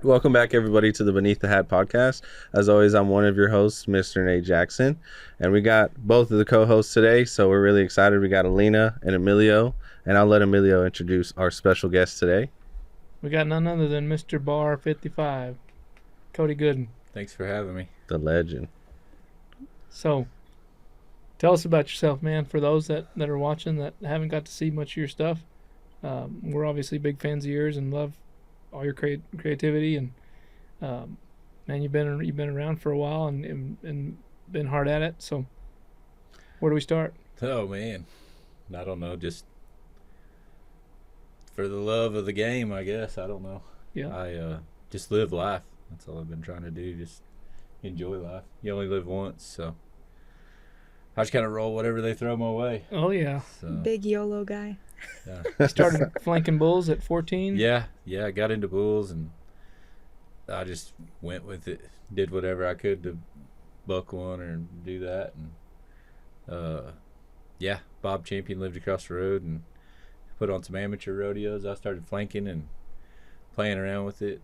Welcome back, everybody, to the Beneath the Hat podcast. As always, I'm one of your hosts, Mr. Nate Jackson, and we got both of the co-hosts today, so we're really excited. We got Alina and Emilio, and I'll let Emilio introduce our special guest today. We got none other than Mr. Bar 55, Cody Goodin. Thanks for having me. The legend. So, tell us about yourself, man, for those that are watching that haven't got to see much of your stuff. We're obviously big fans of yours and love all your creativity, and man, you've been around for a while and been hard at it. So, where do we start? Oh man, I don't know. Just for the love of the game, I guess. I don't know. Yeah. I just live life. That's all I've been trying to do. Just enjoy life. You only live once, so I just kind of roll whatever they throw my way. Oh yeah. So, Big YOLO guy. yeah. Started flanking bulls at 14. Yeah. I got into bulls and I just went with it. Did whatever I could to buck one or do that. And yeah, Bob Champion lived across the road and put on some amateur rodeos. I started flanking and playing around with it.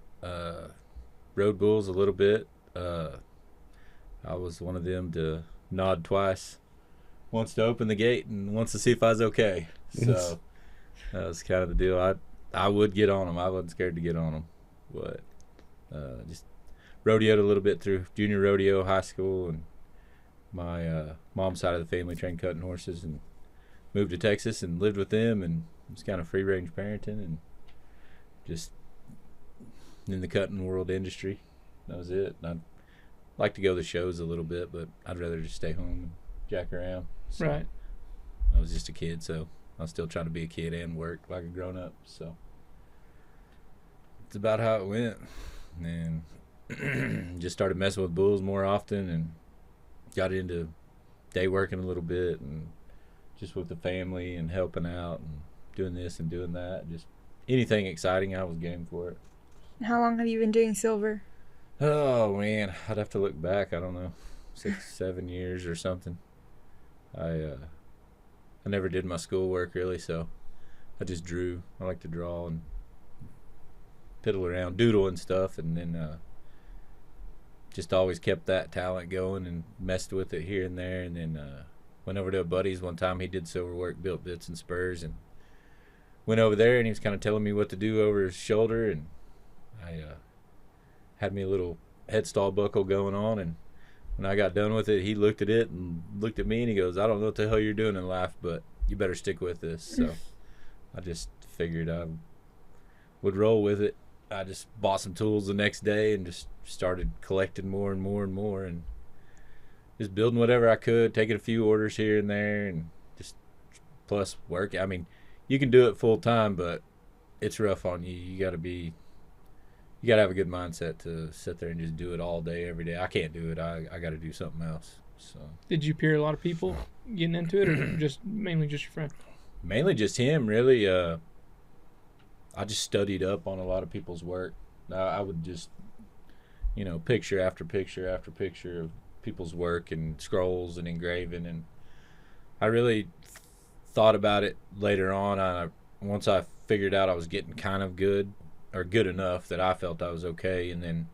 Rode bulls a little bit. I was one of them to nod twice, once to open the gate and once to see if I was okay. So that was kind of the deal. I would get on them. I wasn't scared to get on them. But just rodeoed a little bit through junior rodeo, high school, and my mom's side of the family trained cutting horses and moved to Texas and lived with them, and it was kind of free-range parenting and just in the cutting world industry. That was it. I'd like to go to the shows a little bit, but I'd rather just stay home and jack around. So Right. I was just a kid, so I was still trying to be a kid and work like a grown-up. So it's about how it went. And just started messing with bulls more often and got into day working a little bit and just with the family and helping out and doing this and doing that. Just anything exciting, I was game for it. How long have you been doing silver? Oh, man. I'd have to look back. I don't know. 6, 7 years or something. I never did my schoolwork, really, so I just drew. I like to draw and piddle around, doodle and stuff, and then just always kept that talent going and messed with it here and there. And then went over to a buddy's one time. He did silver work, built bits and spurs, and went over there, and he was kind of telling me what to do over his shoulder, and I had me a little headstall buckle going on, and when I got done with it, he looked at it and looked at me, and he goes, "I don't know what the hell you're doing in life, but you better stick with this." So I just figured I would roll with it. I just bought some tools the next day and just started collecting more and more and more, and just building whatever I could, taking a few orders here and there, and just plus work. I mean, you can do it full time, but it's rough on you. You got to have a good mindset to sit there and just do it all day, every day. I can't do it. I got to do something else. So Did you peer a lot of people getting into it, or just mainly just your friend? mainly just him, really. I just studied up on a lot of people's work. I would just, picture after picture after picture of people's work and scrolls and engraving, and I really thought about it later on. Once I figured out I was getting kind of good, or good enough that I felt I was okay, and then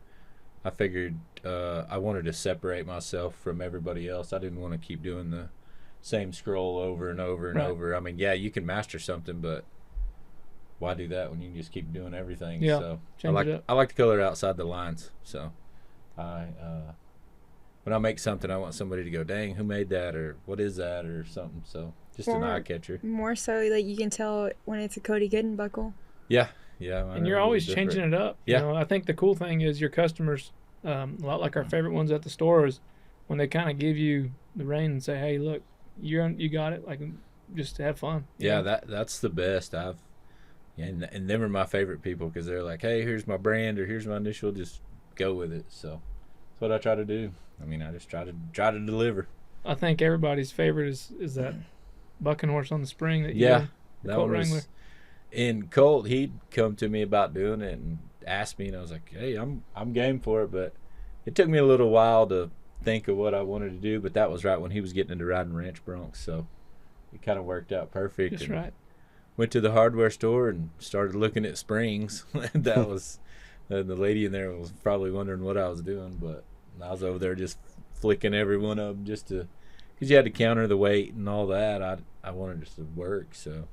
I figured I wanted to separate myself from everybody else. I didn't want to keep doing the same scroll over and over and Right. over. I mean, yeah, you can master something, but why do that when you can just keep doing everything? Yeah, So change it up. I like to color outside the lines. So when I make something, I want somebody to go, "Dang, who made that?" or "What is that?" or something. So just an eye catcher. More so, like you can tell when it's a Cody Goodin buckle. Yeah. And you're always changing it up. Yeah. I think the cool thing is your customers, a lot like our favorite ones at the store, is when they kind of give you the rein and say, "Hey, look, you got it." Like, just to have fun. Yeah, that's the best. And them are my favorite people because they're like, "Hey, here's my brand or here's my initial. Just go with it." So that's what I try to do. I mean, I just try to deliver. I think everybody's favorite is that bucking horse on the spring that you Yeah, did, the that Colt one Wrangler. was. And Colt, he'd come to me about doing it and asked me, and I was like, "Hey, I'm game for it." But it took me a little while to think of what I wanted to do. But that was right when he was getting into riding ranch broncs, so it kind of worked out perfect. That's and right. Went to the hardware store and started looking at springs. that was And the lady in there was probably wondering what I was doing, but I was over there just flicking every one of them just to, because you had to counter the weight and all that. I wanted it to work, so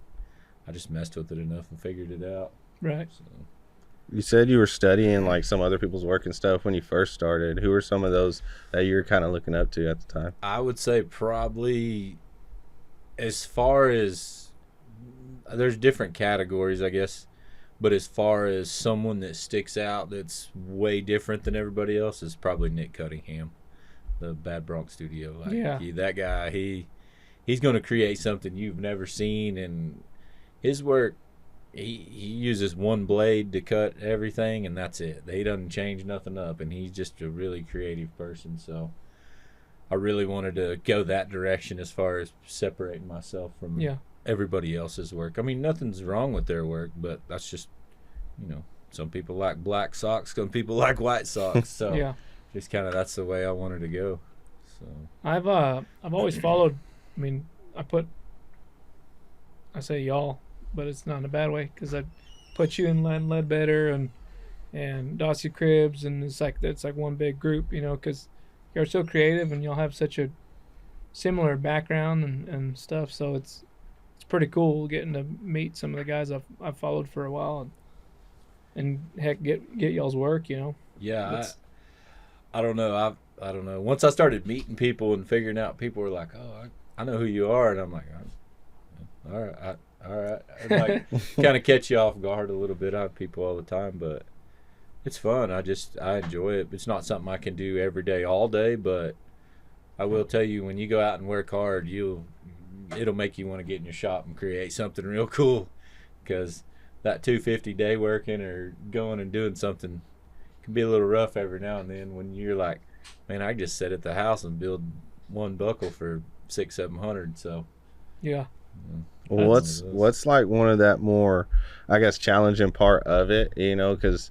I just messed with it enough and figured it out. Right. So. You said you were studying like some other people's work and stuff when you first started. Who were some of those that you were kind of looking up to at the time? I would say probably, as far as, there's different categories, I guess, but as far as someone that sticks out that's way different than everybody else is probably Nick Cunningham, the Bad Bronx Studio. Like, Yeah. that guy, he's going to create something you've never seen, and his work, he uses one blade to cut everything, and that's it. He doesn't change nothing up, and he's just a really creative person. So I really wanted to go that direction as far as separating myself from everybody else's work. I mean, nothing's wrong with their work, but that's just, some people like black socks, some people like white socks. So just kind of, that's the way I wanted to go. So I've always followed. I mean, I say y'all, but it's not in a bad way, because I put you in Ledbetter and Dossie Cribs, and it's like one big group, because you're so creative and y'all have such a similar background and stuff. So it's pretty cool getting to meet some of the guys I've followed for a while, and heck, get y'all's work. Yeah, I don't know. I don't know. Once I started meeting people and figuring out, people were like, "Oh, I know who you are," and I'm like, "All right." It might kind of catch you off guard a little bit. I have people all the time, but it's fun. I enjoy it. It's not something I can do every day, all day, but I will tell you, when you go out and work hard, it'll make you want to get in your shop and create something real cool, because that 250 day working or going and doing something can be a little rough every now and then, when you're like, man, I just sit at the house and build one buckle for $600-700. So yeah. Well, what's like one of that more, I guess, challenging part of it, because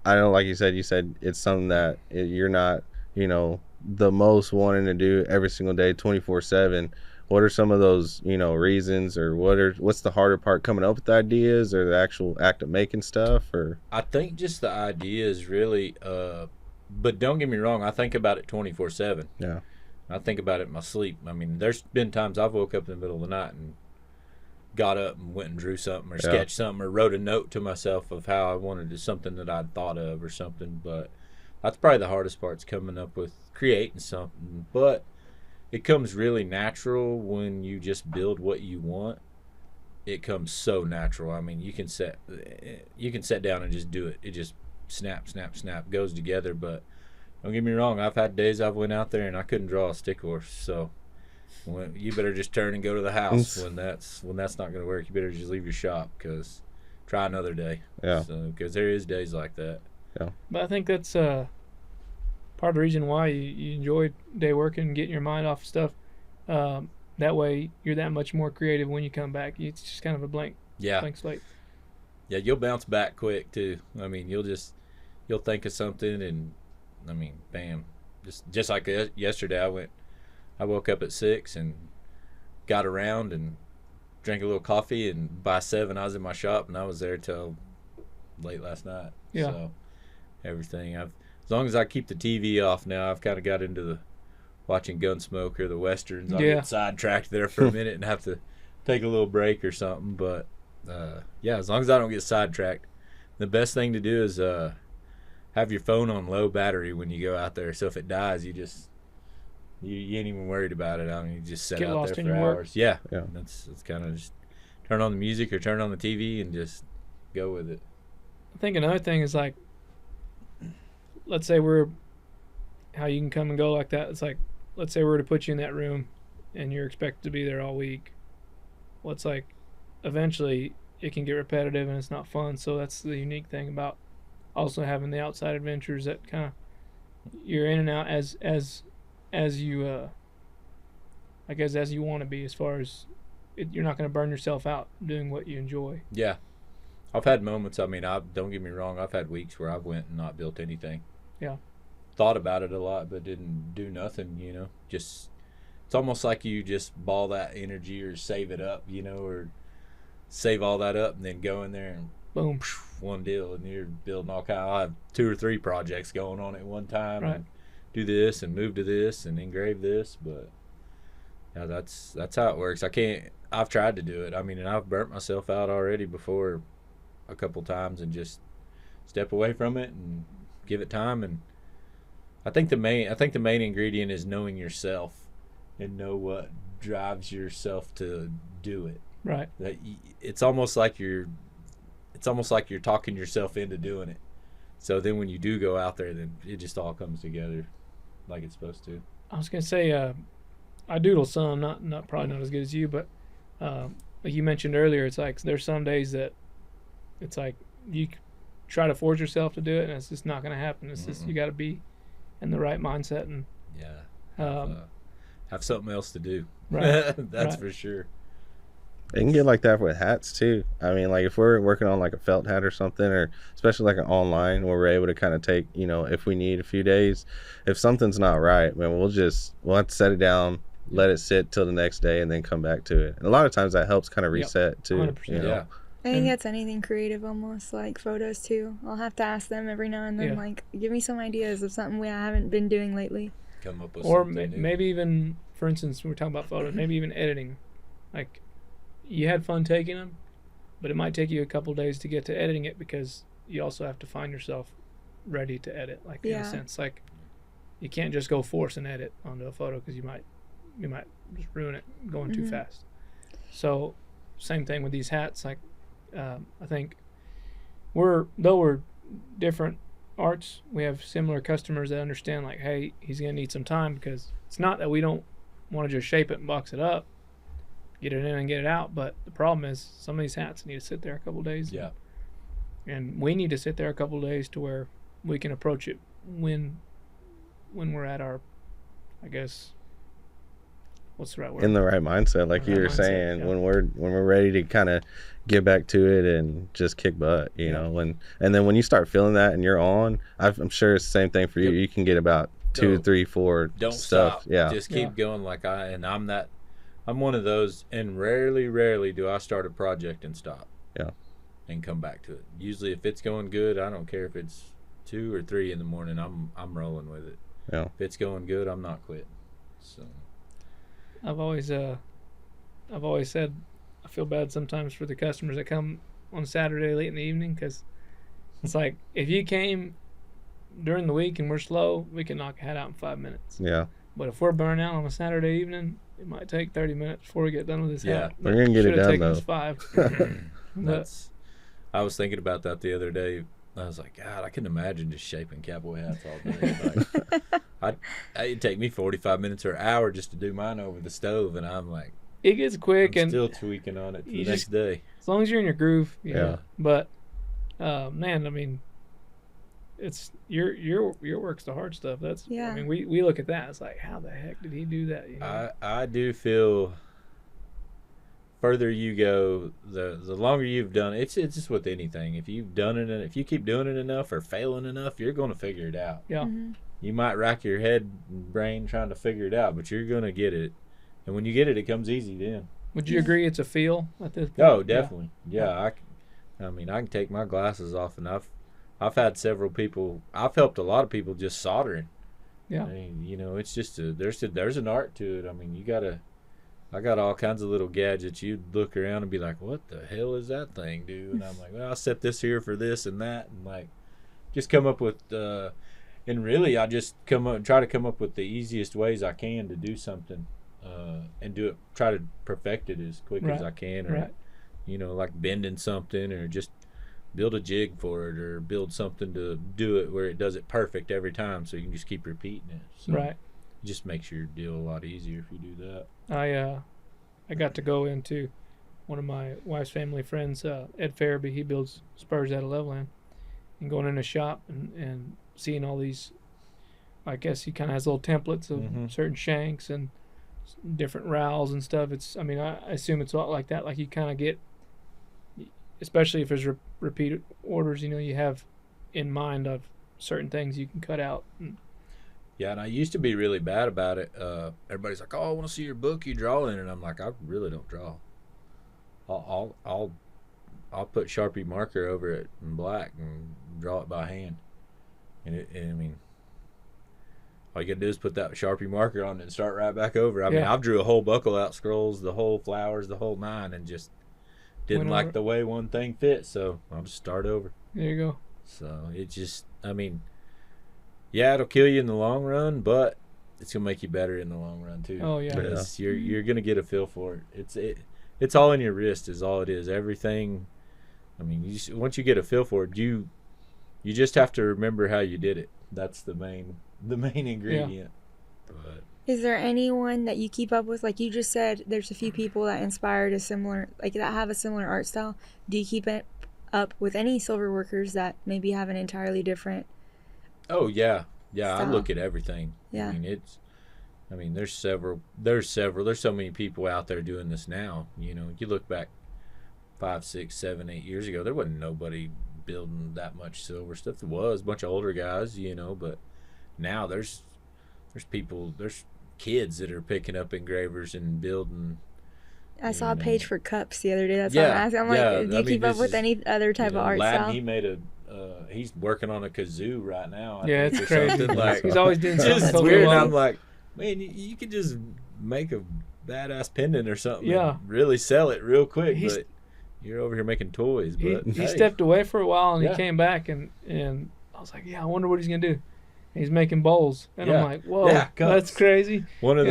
I know, like you said it's something that you're not, the most wanting to do every single day, 24/7. What are some of those, reasons, or what's the harder part, coming up with ideas, or the actual act of making stuff? Or I think just the ideas really, but don't get me wrong, I think about it 24/7. Yeah. I think about it in my sleep. I mean, there's been times I've woke up in the middle of the night and got up and went and drew something, or sketched something, or wrote a note to myself of how I wanted to, something that I'd thought of or something. But that's probably the hardest part's coming up with creating something. But it comes really natural when you just build what you want. It comes so natural. I mean, you can set down and just do it. It just snap, goes together. But don't get me wrong, I've had days I've went out there and I couldn't draw a stick horse. So you better just turn and go to the house when that's not going to work. You better just leave your shop, because try another day. Yeah. So, because there is days like that. Yeah. But I think that's part of the reason why you enjoy day working and getting your mind off of stuff. That way you're that much more creative when you come back. It's just kind of a blank slate. Yeah, you'll bounce back quick too. I mean, you'll think of something, and I mean, bam. Just like yesterday, I woke up at 6 and got around and drank a little coffee, and by 7 I was in my shop, and I was there till late last night. Yeah. So everything, as long as I keep the TV off now, I've kind of got into the watching Gunsmoke or the Westerns. I'll get sidetracked there for a minute and have to take a little break or something. But as long as I don't get sidetracked, the best thing to do is have your phone on low battery when you go out there. So if it dies, you ain't even worried about it. I mean, you just sit out there for hours. Yeah. It's kind of just turn on the music or turn on the TV and just go with it. I think another thing is, like, let's say how you can come and go like that. It's like, let's say we were to put you in that room and you're expected to be there all week. Well, it's like, eventually it can get repetitive and it's not fun. So that's the unique thing about also having the outside adventures, that kind of, you're in and out as you I guess as you want to be, as far as you're not going to burn yourself out doing what you enjoy. Yeah, I've had moments. I mean, don't get me wrong, I've had weeks where I've went and not built anything. Yeah, thought about it a lot but didn't do nothing. Just, it's almost like you just ball that energy or save it up, or save all that up and then go in there and Boom. one deal, and you're building all kind. I have 2 or 3 projects going on at one time. Right. And do this and move to this and engrave this, but yeah, that's how it works. I've tried to do it. I mean, and I've burnt myself out already before a couple times, and just step away from it and give it time. And I think the main ingredient is knowing yourself and know what drives yourself to do it. Right. It's almost like you're talking yourself into doing it. So then when you do go out there, then it just all comes together like it's supposed to. I was gonna say, I doodle some, not probably not as good as you, but like you mentioned earlier, it's like there's some days that it's like you try to force yourself to do it, and it's just not gonna happen. It's just you got to be in the right mindset and have something else to do. Right. That's right. for sure. It can get like that with hats too. I mean, like if we're working on like a felt hat or something, or especially like an online where we're able to kind of take, if we need a few days, if something's not right, man, we'll have to set it down, let it sit till the next day, and then come back to it. And a lot of times that helps kind of reset too. 100%. Yeah. I think that's anything creative, almost like photos too. I'll have to ask them every now and then, like, give me some ideas of something I haven't been doing lately. Come up with or something new. maybe even, for instance, we're talking about photos, maybe even editing. Like, you had fun taking them, but it might take you a couple days to get to editing it, because you also have to find yourself ready to edit. Like, in a sense, like you can't just go force an edit onto a photo, because you might just ruin it going too fast. So same thing with these hats. Like, I think we're different arts, we have similar customers that understand, like, hey, he's gonna need some time, because it's not that we don't want to just shape it and box it up, get it in and get it out, but the problem is some of these hats need to sit there a couple days. Yeah. And we need to sit there a couple days to where we can approach it when we're at our, I guess, what's the right word? In the right mindset, like you were saying, when we're ready to kind of get back to it and just kick butt, you know. And then when you start feeling that and you're on, I'm sure it's the same thing for you. You can get about 2, 3, 4 don't stuff. Stop. Yeah, just keep going. Like I'm one of those, and rarely do I start a project and stop. Yeah. And come back to it. Usually, if it's going good, I don't care if it's 2 or 3 in the morning. I'm rolling with it. Yeah. If it's going good, I'm not quitting. So. I've always said I feel bad sometimes for the customers that come on Saturday late in the evening, because it's like, if you came during the week and we're slow, we can knock a hat out in 5 minutes. Yeah. But if we're burnt out on a Saturday evening, it might take 30 minutes before we get done with this hat. We're gonna get it done though. 5. I was thinking about that the other day. I was like, God, I can imagine just shaping cowboy hats all day. Like, it'd take me 45 minutes or an hour just to do mine over the stove, and I'm like, it gets quick, I'm and still tweaking on it the next day. As long as you're in your groove, you know. Yeah. But man, I mean, it's your work's the hard stuff. That's I mean, we look at that. It's like, how the heck did he do that? You know? I do feel further you go, the longer you've done it, it's just with anything. If you've done it, and if you keep doing it enough or failing enough, you're going to figure it out. Yeah. You might rack your head and brain trying to figure it out, but you're going to get it. And when you get it, it comes easy then. Would you agree it's a feel at this point? Oh, definitely. Yeah. I mean, I can take my glasses off, and I've had several people. I've helped a lot of people just soldering. Yeah. I mean, you know, it's just there's an art to it. I mean, I got all kinds of little gadgets. You'd look around and be like, what the hell is that thing do? And I'm like, well, I'll set this here for this and that, and like just come up with and really I just try to come up with the easiest ways I can to do something, and try to perfect it as quick as I can, or you know, like bending something, or just build a jig for it, or build something to do it where it does it perfect every time, so you can just keep repeating it. So it just makes your deal a lot easier if you do that. I got to go into one of my wife's family friends, Ed Farabee. He builds spurs out of Levelland, and going in a shop and seeing all these, I guess he kind of has little templates of certain shanks and different rowels and stuff. I assume it's a lot like that. Like, you kind of get, especially if there's repeated orders, you know, you have in mind of certain things you can cut out. Yeah, and I used to be really bad about it. Everybody's like, "Oh, I want to see your book you draw in," and I'm like, "I really don't draw. I'll I'll put Sharpie marker over it in black and draw it by hand. And I mean, all you gotta do is put that Sharpie marker on it and start right back over. I mean, I've drew a whole buckle out scrolls, the whole flowers, the whole nine, and just didn't like the way one thing fit, so I'll just start over. There you go. So it just, I mean, yeah, it'll kill you in the long run, but it's gonna make you better in the long run too. Oh yeah. Because you're gonna get a feel for it. It's all in your wrist, is all it is. Everything. I mean, once you get a feel for it, you just have to remember how you did it. That's the main ingredient. Yeah. But is there anyone that you keep up with? Like you just said, there's a few people that inspired a similar, like that have a similar art style. Do you keep it up with any silver workers that maybe have an entirely different? Oh yeah, style? I look at everything. Yeah. I mean, there's so many people out there doing this now. You know, you look back 5, 6, 7, 8 years ago, there wasn't nobody building that much silver stuff. There was a bunch of older guys, you know, but now there's kids that are picking up engravers and building. I saw a page for cups the other day. That's what I'm asking. I'm like, do you keep up with any other type of art style? He made he's working on a kazoo right now. Yeah, it's crazy. Like, he's always doing something. It's weird. And I'm like, man, you could just make a badass pendant or something. Yeah. And really sell it real quick. But you're over here making toys. But he stepped away for a while and he came back and I was like, yeah, I wonder what he's gonna do. And he's making bowls, and I'm like, whoa, that's crazy. One of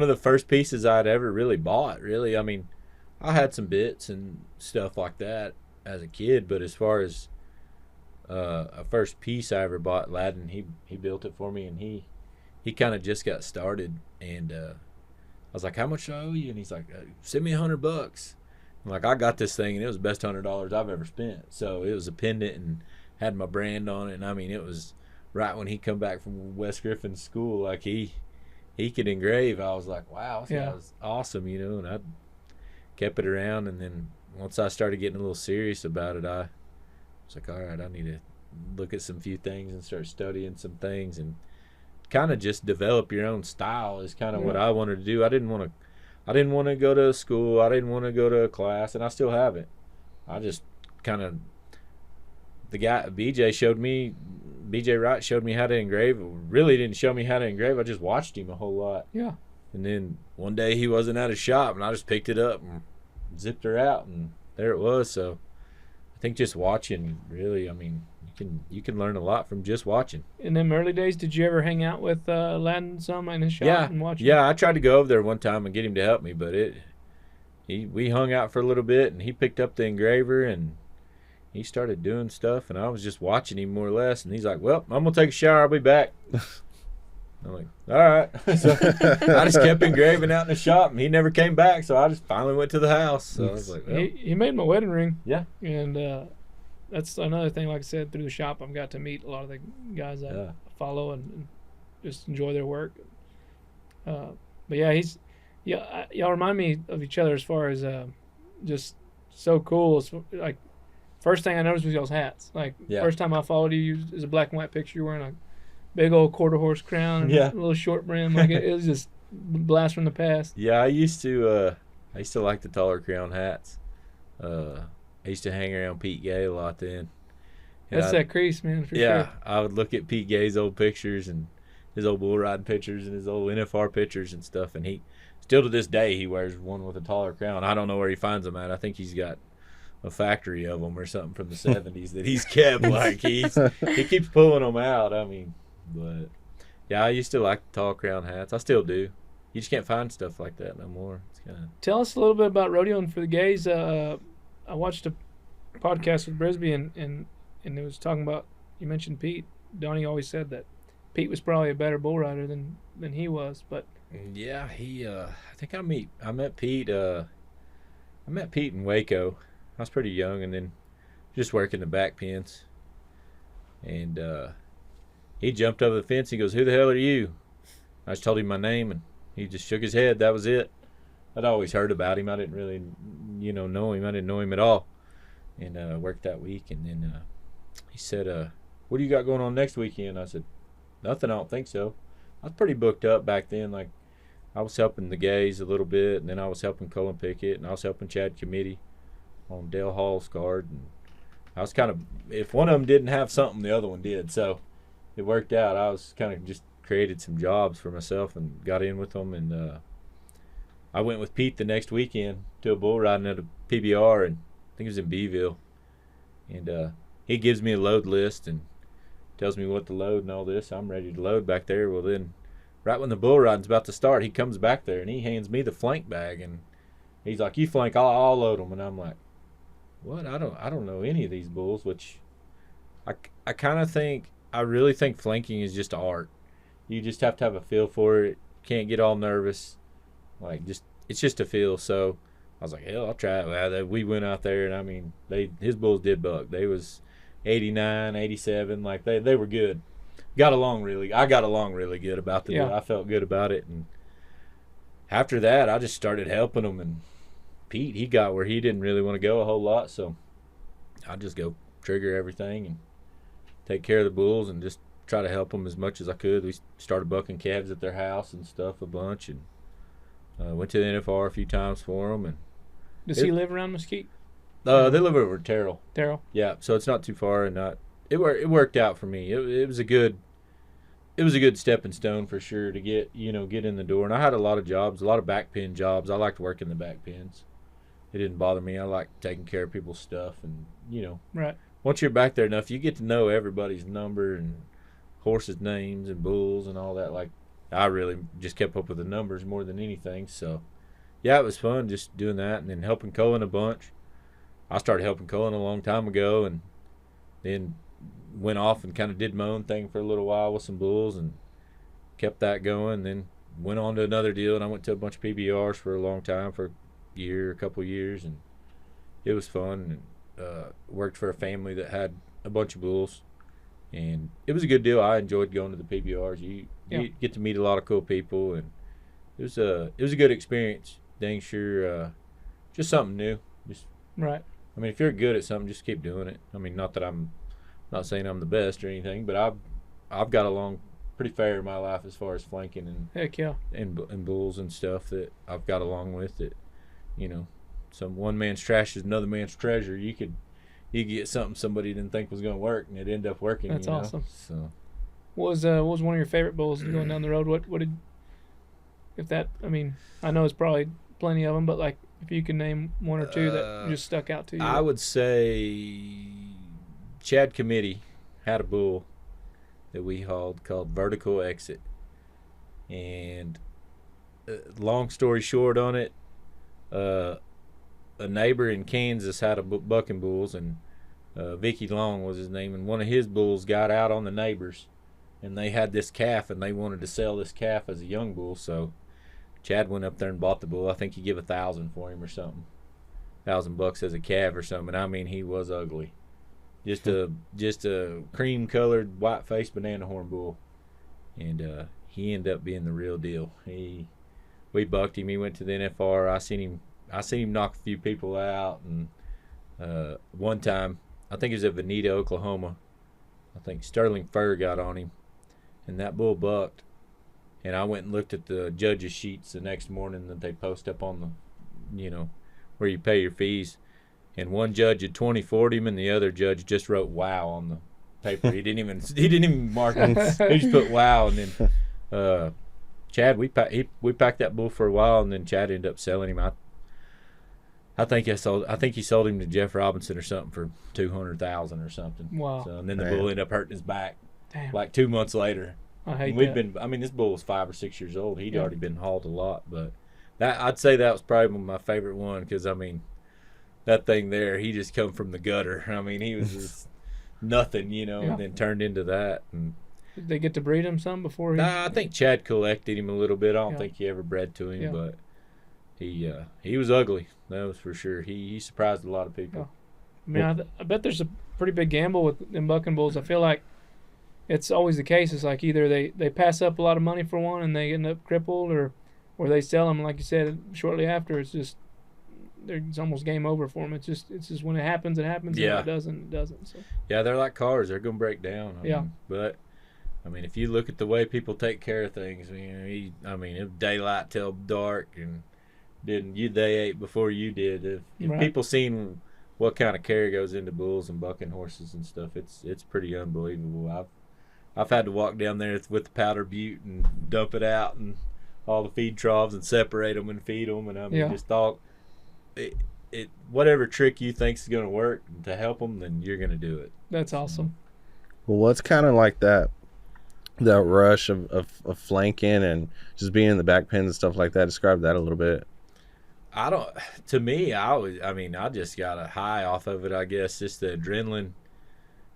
the first pieces I'd ever really bought. Really, I mean, I had some bits and stuff like that as a kid, but as far as a first piece I ever bought, Ladin, he built it for me, and he kind of just got started, and I was like, how much do I owe you? And he's like, send me $100. I'm like, I got this thing, and it was the best $100 I've ever spent. So it was a pendant and had my brand on it, and I mean, it was right when he come back from West Griffin school, like he could engrave. I was like, wow, this guy was awesome, you know, and I kept it around, and then once I started getting a little serious about it, I was like, all right, I need to look at some few things and start studying some things and kind of just develop your own style is kind of what I wanted to do. I didn't want to go to school. I didn't want to go to a class, and I still haven't. I just kind of, the guy, BJ Wright showed me how to engrave. Really didn't show me how to engrave. I just watched him a whole lot. Yeah. And then one day he wasn't at his shop, and I just picked it up and zipped her out, and there it was. So I think just watching, really, I mean, you can learn a lot from just watching. In them early days, did you ever hang out with Ladin some in his shop and watch him? Yeah, I tried to go over there one time and get him to help me, but we hung out for a little bit, and he picked up the engraver, and he started doing stuff, and I was just watching him more or less, and he's like, well, I'm going to take a shower. I'll be back. I'm like, all right. So I just kept engraving out in the shop, and he never came back, so I just finally went to the house. So I was like, well. He made my wedding ring. Yeah. And that's another thing, like I said, through the shop, I've got to meet a lot of the guys I follow and just enjoy their work. But yeah, y'all remind me of each other as far as just so cool. It's like, first thing I noticed was y'all's hats. Like, first time I followed you, it was a black and white picture. You're wearing a big old quarter horse crown, and a little short brim. Like it was just blast from the past. Yeah, I used to like the taller crown hats. I used to hang around Pete Gay a lot then. That's that crease, man, for sure. Yeah, I would look at Pete Gay's old pictures and his old bull riding pictures and his old NFR pictures and stuff, and he still to this day he wears one with a taller crown. I don't know where he finds them at. I think he's got a factory of them or something from the 70s that he's kept. Like he keeps pulling them out. I mean, but yeah, I used to like the tall crown hats. I still do. You just can't find stuff like that no more. It's kinda... Tell us a little bit about rodeoing for the gays. I watched a podcast with Brisby and it was talking about, you mentioned Pete. Donnie always said that Pete was probably a better bull rider than he was, but yeah, I think I met Pete in Waco. I was pretty young, and then just working the back pens. And he jumped over the fence. He goes, "Who the hell are you?" I just told him my name, and he just shook his head. That was it. I'd always heard about him. I didn't really, know him. I didn't know him at all. And worked that week, and then he said, "What do you got going on next weekend?" I said, "Nothing. I don't think so." I was pretty booked up back then. Like, I was helping the gays a little bit, and then I was helping Colin Pickett, and I was helping Chad Committee. on Dale Hall's card, and I was kind of, if one of them didn't have something, the other one did. So it worked out. I was kind of just created some jobs for myself and got in with them. And I went with Pete the next weekend to a bull riding at a PBR, and I think it was in Beeville. And he gives me a load list and tells me what to load and all this. I'm ready to load back there. Well, then right when the bull riding's about to start, he comes back there and he hands me the flank bag, and he's like, "You flank, I'll load them." And I'm like, "What? I don't know any of these bulls." Which I kind of think, I really think flanking is just art. You just have to have a feel for it. Can't get all nervous. Like, just, it's just a feel. So I was like, hell, I'll try it. Well, we went out there, and I mean, his bulls did buck. They was 89, 87. Like, they were good. I got along really good about the deal. I felt good about it. And after that, I just started helping him. And Pete, he got where he didn't really want to go a whole lot. So I just go trigger everything and take care of the bulls and just try to help them as much as I could. We started bucking calves at their house and stuff a bunch, and went to the NFR a few times for them. And does he live around Mesquite? They live over at Terrell. Terrell. Yeah, so it's not too far, and it worked out for me. It was a good stepping stone for sure to get in the door. And I had a lot of jobs, a lot of back pen jobs. I liked working the back pens. It didn't bother me. I liked taking care of people's stuff, and right. Once you're back there enough, you get to know everybody's number and horses' names and bulls and all that. Like, I really just kept up with the numbers more than anything. So, yeah, it was fun just doing that, and then helping Cullen a bunch. I started helping Cullen a long time ago, and then went off and kind of did my own thing for a little while with some bulls and kept that going. Then went on to another deal, and I went to a bunch of PBRs for a long time, for a couple years, and it was fun. And worked for a family that had a bunch of bulls, and it was a good deal. I enjoyed going to the PBRs. You get to meet a lot of cool people, and it was a good experience. Dang sure, just something new. Just right. I mean, if you're good at something, just keep doing it. I mean, not that I'm not saying I'm the best or anything, but I've got along pretty fair in my life as far as flanking and heck yeah, and bulls and stuff that I've got along with it. Some one man's trash is another man's treasure. You could get something somebody didn't think was going to work, and it ended up working. That's awesome. So, what was one of your favorite bulls going down the road? What did, if that? I mean, I know it's probably plenty of them, but like, if you can name one or two that just stuck out to you. I would say Chad Committee had a bull that we hauled called Vertical Exit, and long story short on it, a neighbor in Kansas had a bucking bulls, and Vicky Long was his name, and one of his bulls got out on the neighbors, and they had this calf, and they wanted to sell this calf as a young bull. So Chad went up there and bought the bull. I think he gave $1,000 for him or something, $1,000 as a calf or something. And I mean, he was ugly, just a cream colored white faced banana horn bull, and he ended up being the real deal. We bucked him. He went to the NFR. I seen him knock a few people out, and one time, I think it was at Veneta, Oklahoma, I think Sterling Furr got on him, and that bull bucked. And I went and looked at the judges' sheets the next morning that they post up on the, where you pay your fees. And one judge had 20-40 him, and the other judge just wrote "wow" on the paper. He didn't even mark it. He just put "wow," and then Chad, we packed that bull for a while, and then Chad ended up selling him. I think he sold him to Jeff Robinson or something for $200,000 or something. Wow. So, and then the bull ended up hurting his back. Damn. Like 2 months later. I hate that. This bull was 5 or 6 years old. He'd already been hauled a lot, but I'd say that was probably my favorite one, because I mean, that thing there, he just come from the gutter. I mean, he was just nothing, and then turned into that. And did they get to breed him some before he? I think Chad collected him a little bit. I don't think he ever bred to him, but he was ugly. That was for sure. He surprised a lot of people. Yeah. I mean, I bet there's a pretty big gamble with them bucking bulls. I feel like it's always the case. It's like either they pass up a lot of money for one and they end up crippled, or they sell them, like you said, shortly after. It's almost game over for them. It's just when it happens, it happens. Yeah. And when it doesn't, it doesn't. So. Yeah, they're like cars. They're going to break down. But I mean, if you look at the way people take care of things, it was daylight till dark, and they ate before you did. If people seen what kind of care goes into bulls and bucking horses and stuff. It's pretty unbelievable. I've had to walk down there with the powder butte and dump it out and all the feed troughs and separate them and feed them. And I mean, just thought whatever trick you think is going to work to help them, then you're going to do it. That's awesome. Well, what's kind of like that rush of flanking and just being in the back pins and stuff like that? Describe that a little bit. I just got a high off of it, I guess, just the adrenaline.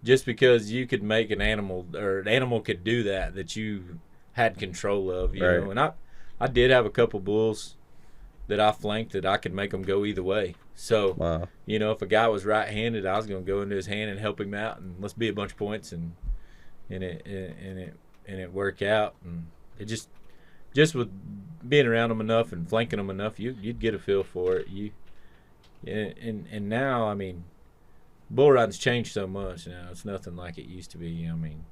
Just because you could make an animal, or an animal could do that you had control of, you know. And I did have a couple bulls that I flanked that I could make them go either way. So, you know, if a guy was right-handed, I was going to go into his hand and help him out, and let's be a bunch of points, and it work out. And it just with being around them enough and flanking them enough, you'd get a feel for it. And now, I mean, bull riding's changed so much now. It's nothing like it used to be. I mean,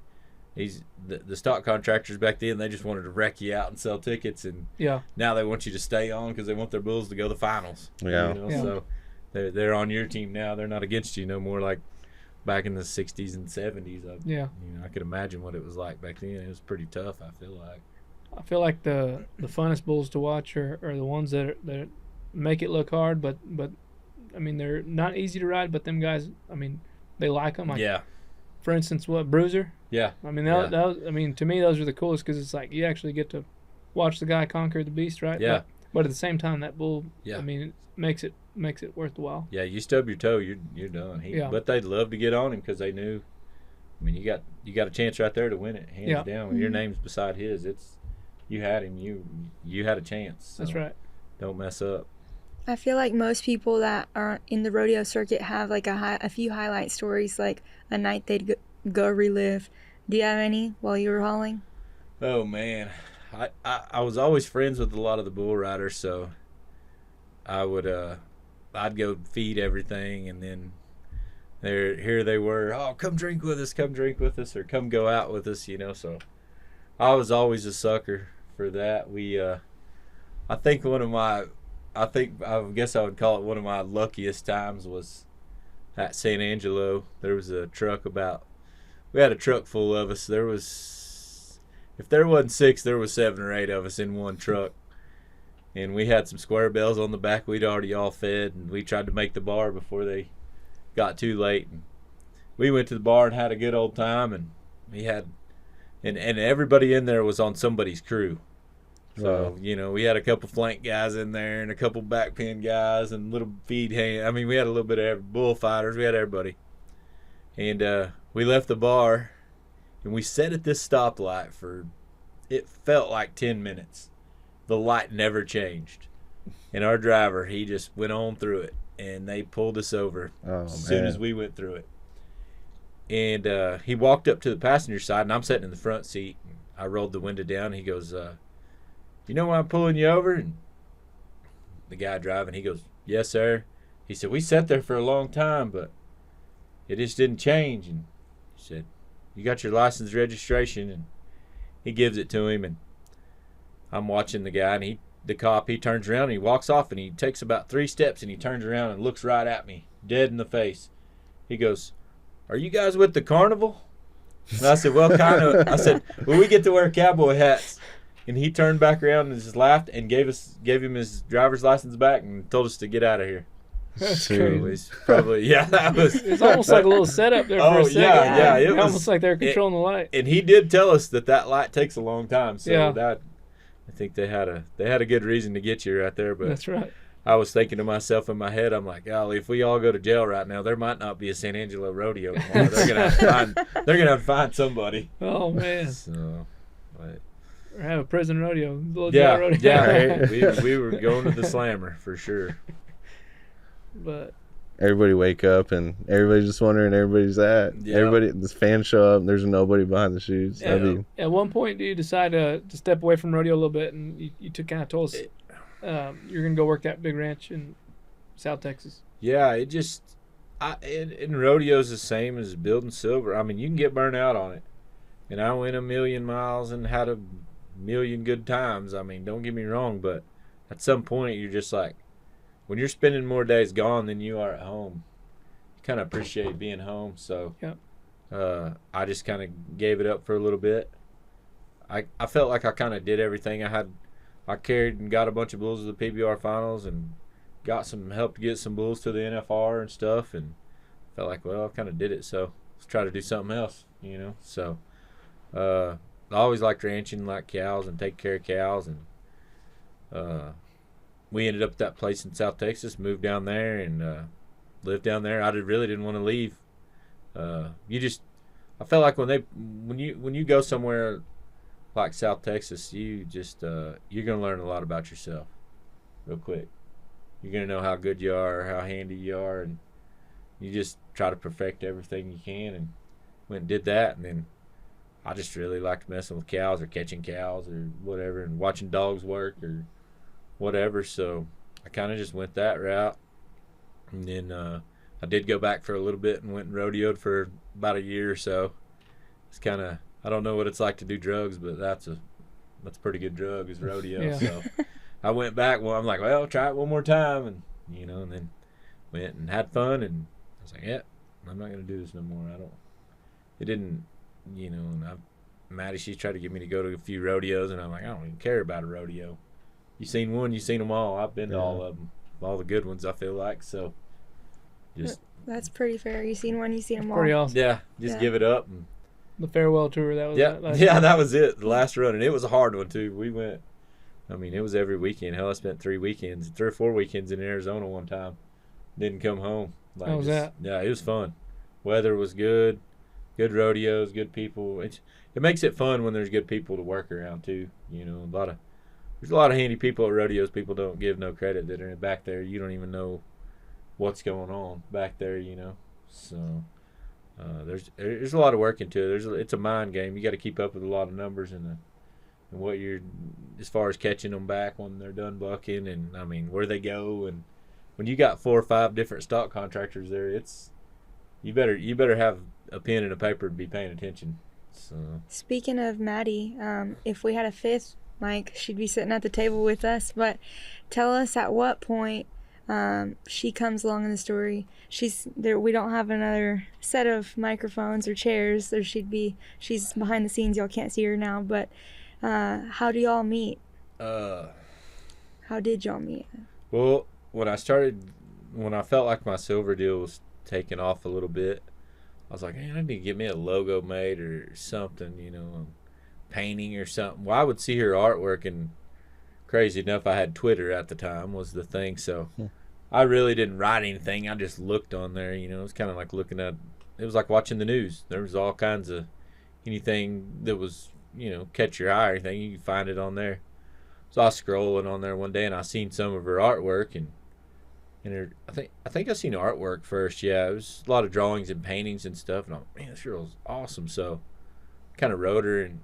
the stock contractors back then, they just wanted to wreck you out and sell tickets, and now they want you to stay on because they want their bulls to go to the finals. Yeah. You know? So they're on your team now. They're not against you no more like back in the 60s and 70s. You know, I could imagine what it was like back then. It was pretty tough, I feel like. I feel like the funnest bulls to watch are the ones that make it look hard, but I mean, they're not easy to ride, but them guys, I mean, they like them. Like, for instance, Bruiser? Yeah. I mean, I mean, to me, those are the coolest because it's like you actually get to watch the guy conquer the beast, right? Yeah. But at the same time, that bull, I mean, it makes it worth the while. Yeah, you stub your toe, you're done. But they'd love to get on him because they knew. I mean, you got a chance right there to win it, hands down. When your name's beside his, you had him. You had a chance. So that's right. Don't mess up. I feel like most people that are in the rodeo circuit have like a few highlight stories, like a night they'd go relive. Do you have any while you were hauling? Oh man, I was always friends with a lot of the bull riders, so I'd go feed everything, and then here they were. Oh, come drink with us, or come go out with us, you know. So I was always a sucker for that. I guess I would call it one of my luckiest times was at San Angelo. There was a truck we had a truck full of us. If there wasn't 6, there was 7 or 8 of us in one truck. And we had some square bells on the back we'd already all fed, and we tried to make the bar before they got too late. And we went to the bar and had a good old time, and and everybody in there was on somebody's crew. So, you know, we had a couple flank guys in there and a couple back pen guys and little feed hand. I mean, we had a little bit of bullfighters. We had everybody. And we left the bar, and we sat at this stoplight for, it felt like 10 minutes. The light never changed. And our driver, he just went on through it, and they pulled us over as soon as we went through it. And he walked up to the passenger side, and I'm sitting in the front seat. I rolled the window down, and he goes, you know why I'm pulling you over? And the guy driving, he goes, yes, sir. He said, we sat there for a long time, but it just didn't change. And he said, you got your license registration? And he gives it to him, and I'm watching the guy, and the cop, he turns around, and he walks off, and he takes about 3 steps, and he turns around and looks right at me, dead in the face. He goes, are you guys with the carnival? And I said, well, kind of. I said, well, we get to wear cowboy hats. And he turned back around and just laughed and gave him his driver's license back and told us to get out of here. That's crazy. Probably, that was. It's almost like a little setup there for a second. Yeah. It was almost like they're controlling the light. And he did tell us that light takes a long time. So yeah. I think they had a good reason to get you right there. But that's right. I was thinking to myself in my head, I'm like, golly, if we all go to jail right now, there might not be a San Angelo rodeo anymore. They're gonna have to find somebody. Oh man. So, but. Or have a prison rodeo. Rodeo. Yeah. We were going to the slammer for sure. But everybody wake up and everybody's just wondering everybody's at. Yeah. Everybody, the fans show up and there's nobody behind the chutes. At one point, do you decide to step away from rodeo a little bit, and you kind of told us you're going to go work that big ranch in South Texas? Yeah, in rodeo's the same as building silver. I mean, you can get burnt out on it. And I went 1,000,000 miles and had 1,000,000 good times. I mean, don't get me wrong, but at some point you're just like, when you're spending more days gone than you are at home, kind of appreciate being home. So Yep. I just kind of gave it up for a little bit. I felt like I kind of did everything. I carried and got a bunch of bulls to the PBR finals and got some help to get some bulls to the NFR and stuff, and felt like, well, I kind of did it, so let's try to do something else, you know. So I always liked ranching, like cows and take care of cows, and we ended up at that place in South Texas, moved down there and lived down there. I really didn't want to leave. I felt like when you go somewhere like South Texas, you just you're gonna learn a lot about yourself real quick. You're gonna know how good you are, how handy you are, and you just try to perfect everything you can. And went and did that, and then I just really liked messing with cows or catching cows or whatever, and watching dogs work or whatever. So I kind of just went that route, and then I did go back for a little bit and went and rodeoed for about a year or so. It's kind of, I don't know what it's like to do drugs, but that's a pretty good drug is rodeo. Yeah. So I went back. Well, I'm like, well, try it one more time, and and then went and had fun, and I was like, yeah, I'm not gonna do this no more. It didn't, and Maddie, she tried to get me to go to a few rodeos, and I'm like, I don't even care about a rodeo. You seen one, you seen them all. I've been to all of them, all the good ones. I feel like so. Just That's pretty fair. You seen one, you seen them all. Pretty awesome. yeah, just give it up. And The farewell tour, that was yeah, that last yeah, year. that was it. The last run, and it was a hard one too. We went. I mean, it was every weekend. Hell, I spent 3 or 4 weekends in Arizona one time. Didn't come home. How was that? Yeah, it was fun. Weather was good. Good rodeos, good people. It makes it fun when there's good people to work around too. There's a lot of handy people at rodeos. People don't give no credit that are back there. You don't even know what's going on back there. So there's a lot of work into it. It's a mind game. You got to keep up with a lot of numbers and what you're, as far as catching them back when they're done bucking, and I mean where they go, and when you got 4 or 5 different stock contractors there, you better have a pen and a paper and be paying attention. So Speaking of Maddie, if we had a 5th mic, she'd be sitting at the table with us. But tell us at what point she comes along in the story. She's there. We don't have another set of microphones or chairs. She's behind the scenes. Y'all can't see her now. But how do y'all meet? How did y'all meet? well, when I felt like my silver deal was taking off a little bit, I was like, man, I need to get me a logo made or something, painting or something. Well, I would see her artwork, and crazy enough, I had Twitter at the time was the thing, so I really didn't write anything. I just looked on there, it was kind of like it was like watching the news. There was all kinds of anything that was, catch your eye or anything, you could find it on there. So I was scrolling on there one day, and I seen some of her artwork, and I think I seen artwork first. Yeah, it was a lot of drawings and paintings and stuff. And I'm like, man, this girl's awesome. So, kind of wrote her and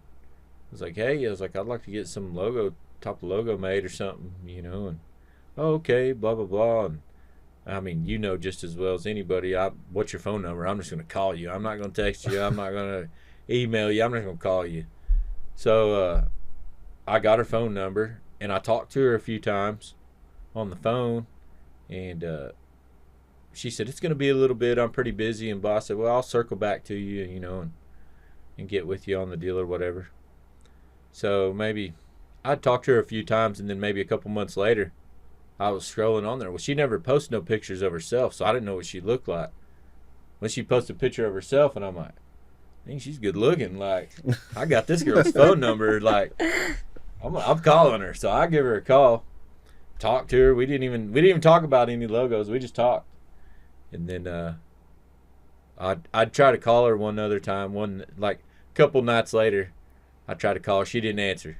was like, hey, I'd like to get some top logo made or something, And oh, okay, blah blah blah. And I mean, just as well as anybody. What's your phone number? I'm just gonna call you. I'm not gonna text you. I'm not gonna email you. I'm just gonna call you. So I got her phone number, and I talked to her a few times on the phone. And she said, it's going to be a little bit. I'm pretty busy. And boss said, well, I'll circle back to you, and get with you on the deal or whatever. So maybe I'd talked to her a few times, and then maybe a couple months later, I was scrolling on there. Well, she never posted no pictures of herself, so I didn't know what she looked like. When she posted a picture of herself, and I'm like, I think she's good looking. Like, I got this girl's phone number. Like, I'm calling her. So I give her a call. Talked to her. We didn't even talk about any logos. We just talked. And then I'd try to call her one other time. A couple nights later, I tried to call her. She didn't answer.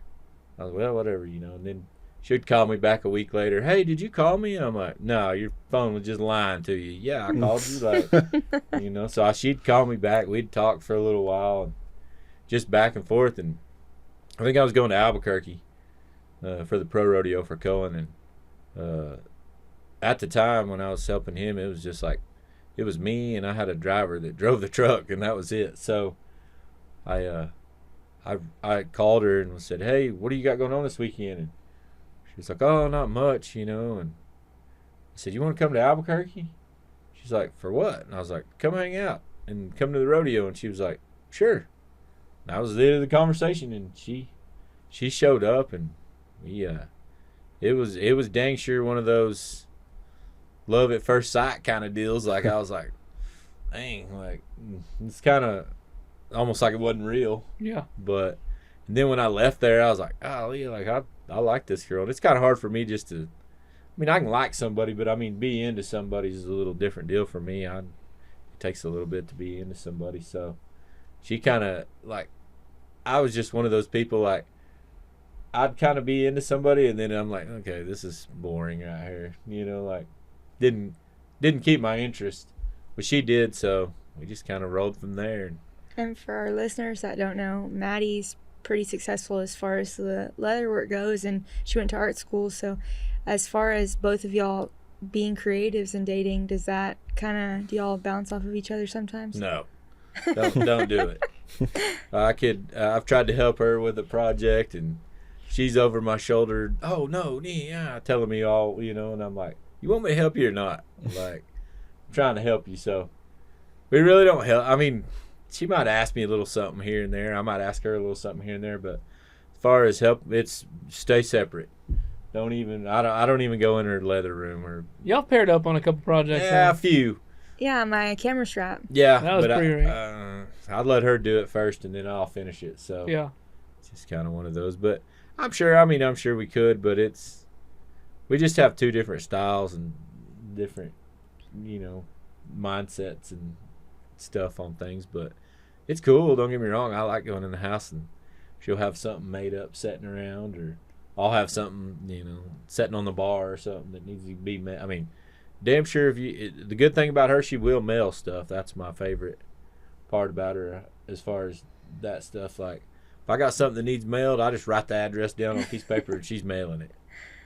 I was well, whatever, And then she'd call me back a week later. Hey, did you call me? And I'm like, no, your phone was just lying to you. Yeah, I called you. So she'd call me back. We'd talk for a little while, and just back and forth. And I think I was going to Albuquerque for the pro rodeo for Cohen, and at the time when I was helping him, it was just like it was me, and I had a driver that drove the truck, and that was it. So I called her and said, hey, what do you got going on this weekend? And she was like, oh, not much, And I said, you want to come to Albuquerque? She's like, for what? And I was like, come hang out and come to the rodeo. And she was like, sure. And that was the end of the conversation. And she showed up, and we it was dang sure one of those love at first sight kind of deals. Like I was like, dang, like it's kind of almost like it wasn't real. Yeah. But and then when I left there, I was like, oh yeah, like I like this girl. And it's kind of hard for me just to. I mean, I can like somebody, but I mean, be into somebody is a little different deal for me. It takes a little bit to be into somebody. So she kind of like, I was just one of those people like, I'd kind of be into somebody, and then I'm like, okay, this is boring right here. You know, like didn't keep my interest, but she did. So we just kind of rolled from there. And for our listeners that don't know, Maddie's pretty successful as far as the leather work goes, and she went to art school. So as far as both of y'all being creatives and dating, does that kind of, do y'all bounce off of each other sometimes? No, don't do it. I've tried to help her with a project, and she's over my shoulder. Oh no, yeah, telling me all, you know, and I'm like, you want me to help you or not? I'm like, I'm trying to help you. So we really don't help. I mean, she might ask me a little something here and there. I might ask her a little something here and there, but as far as help, it's stay separate. I don't even go in her leather room or. Y'all paired up on a couple projects. Yeah, huh? a few. Yeah, my camera strap. Yeah, That was but pretty I'd let her do it first, and then I'll finish it. So Yeah. it's just kind of one of those. But I'm sure we could, but we just have two different styles and different, you know, mindsets and stuff on things. But it's cool. Don't get me wrong. I like going in the house and she'll have something made up sitting around, or I'll have something, you know, sitting on the bar or something that needs to be made. I mean, damn sure the good thing about her, she will mail stuff. That's my favorite part about her as far as that stuff. Like, if I got something that needs mailed, I just write the address down on a piece of paper and she's mailing it.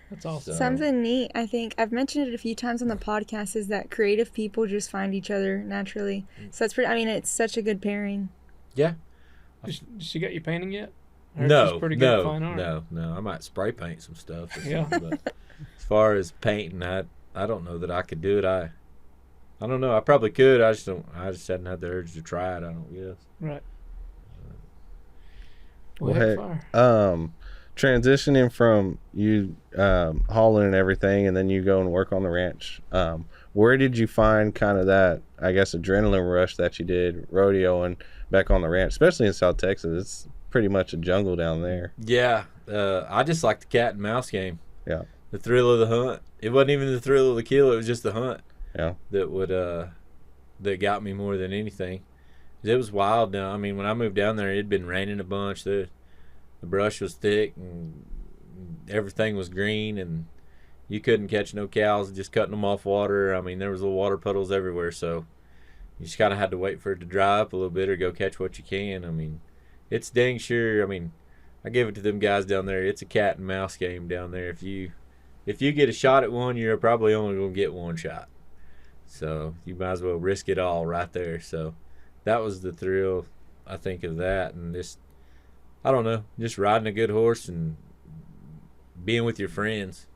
That's awesome. So- Something neat, I think, I've mentioned it a few times on the podcast, is that creative people just find each other naturally. So it's pretty, I mean, it's such a good pairing. Yeah. Did she get you painting yet? I heard No, she's pretty good at fine art. no. I might spray paint some stuff. Or Yeah. something, but as far as painting, I don't know that I could do it. I don't know. I probably could. I just hadn't had the urge to try it. I don't guess. Right. Well, Well, heck, hey, fire. transitioning from you hauling and everything, and then you go and work on the ranch. Where did you find kind of that, I guess, adrenaline rush that you did rodeoing back on the ranch, especially in South Texas? It's pretty much a jungle down there. Yeah. I just like the cat and mouse game. Yeah. The thrill of the hunt. It wasn't even the thrill of the kill. It was just the hunt. Yeah. That got me more than anything. It was wild down. I mean, when I moved down there, it'd been raining a bunch. The brush was thick and everything was green, and you couldn't catch no cows just cutting them off water. I mean, there was little water puddles everywhere, so you just kind of had to wait for it to dry up a little bit or go catch what you can. I mean, it's dang sure. I mean, I give it to them guys down there. It's a cat and mouse game down there. If you get a shot at one, you're probably only going to get one shot. So you might as well risk it all right there. So that was the thrill, I think, of that. And just, I don't know, just riding a good horse and being with your friends.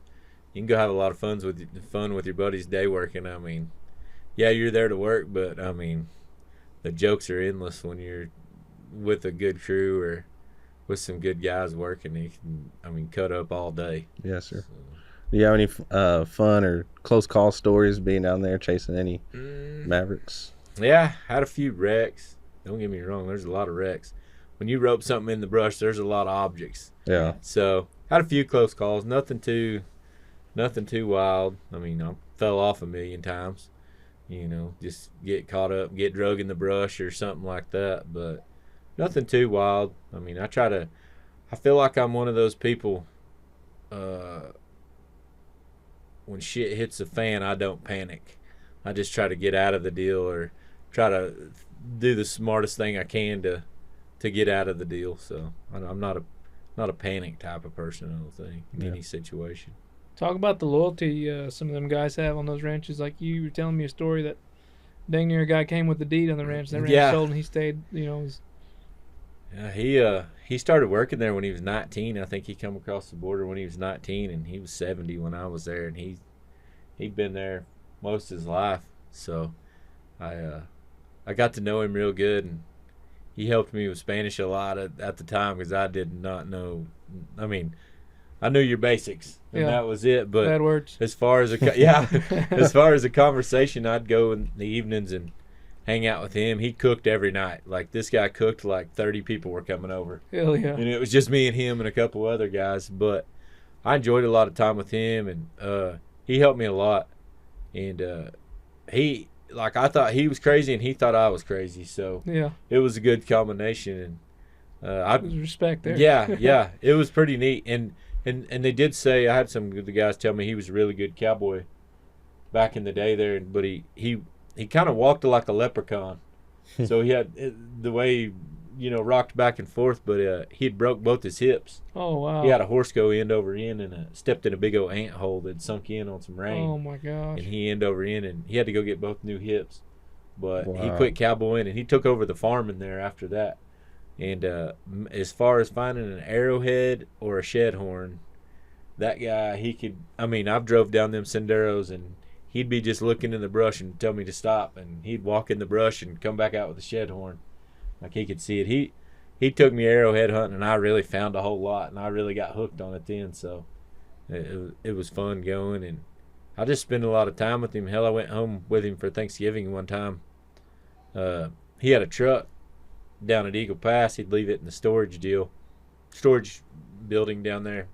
You can go have a lot of fun with your buddies day working. I mean, yeah, you're there to work, but I mean, the jokes are endless when you're with a good crew or with some good guys working. You can, I mean, cut up all day. Yes, sir. So, Do you have any fun or close call stories being down there chasing any mavericks? yeah, had a few wrecks. Don't get me wrong, there's a lot of wrecks. When you rope something in the brush, there's a lot of objects. Yeah. So had a few close calls. Nothing too wild. I mean, I fell off a million times. You know, just get caught up, get drug in the brush or something like that. But nothing too wild. I mean, I feel like I'm one of those people. When shit hits the fan, I don't panic. I just try to get out of the deal or try to do the smartest thing I can to get out of the deal. So I'm not a panic type of person, I don't think, in any situation. Talk about the loyalty some of them guys have on those ranches. Like you were telling me a story that dang near a guy came with the deed on the ranch. That ranch sold and he stayed, you know. Yeah, he started working there when he was 19. I think he come across the border when he was 19, and he was 70 when I was there, and he'd been there most of his life. So I got to know him real good, and he helped me with Spanish a lot at the time because I did not know. I mean, I knew your basics, and that was it. But bad words. as far as as far as a conversation, I'd go in the evenings and hang out with him. He cooked every night. Like, this guy cooked like 30 people were coming over. Hell yeah. And it was just me and him and a couple other guys. But I enjoyed a lot of time with him, and he helped me a lot. And I thought he was crazy, and he thought I was crazy. So yeah, it was a good combination. And there's respect there. Yeah, it was pretty neat. And they did say, I had some of the guys tell me he was a really good cowboy back in the day there, but he kind of walked like a leprechaun. So he had the way he, rocked back and forth, but he had broke both his hips. Oh, wow. He had a horse go end over end and stepped in a big old ant hole that sunk in on some rain. Oh, my gosh. And he end over end, and he had to go get both new hips. But Wow. he quit cowboying, and he took over the farming there after that. And as far as finding an arrowhead or a shed horn, that guy, I've drove down them senderos, and he'd be just looking in the brush and tell me to stop, and he'd walk in the brush and come back out with a shed horn. Like, he could see it. He took me arrowhead hunting, and I really found a whole lot, and I really got hooked on it then. So it was fun going, and I just spent a lot of time with him. Hell, I went home with him for Thanksgiving one time. He had a truck down at Eagle Pass. He'd leave it in the storage building down there.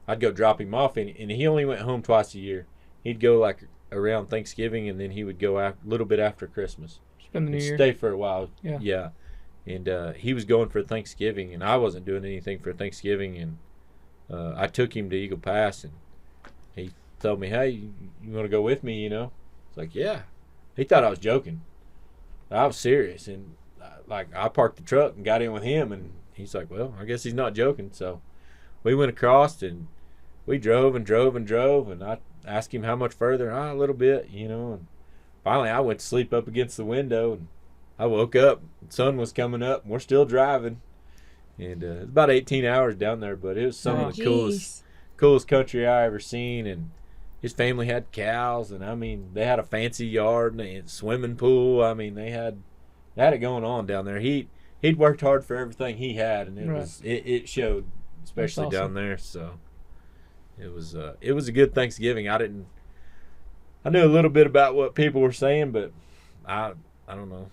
I'd go drop him off, and he only went home twice a year. He'd go like around Thanksgiving, and then he would go a little bit after Christmas. Spend the New Year. Stay for a while. Yeah. And he was going for Thanksgiving, and I wasn't doing anything for Thanksgiving. And I took him to Eagle Pass, and he told me, "Hey, you want to go with me?" It's like, yeah. He thought I was joking. I was serious, and I parked the truck and got in with him, and he's like, "Well, I guess he's not joking." So we went across, and we drove and drove and drove, and I asked him how much further. A little bit, and finally I went to sleep up against the window, and I woke up, the sun was coming up, and we're still driving. And it's about 18 hours down there, but it was some of the coolest country I ever seen. And his family had cows, and they had a fancy yard and a swimming pool. They had it going on down there. He'd worked hard for everything he had, and it showed, especially down there. So it was a good Thanksgiving. I knew a little bit about what people were saying, but I don't know.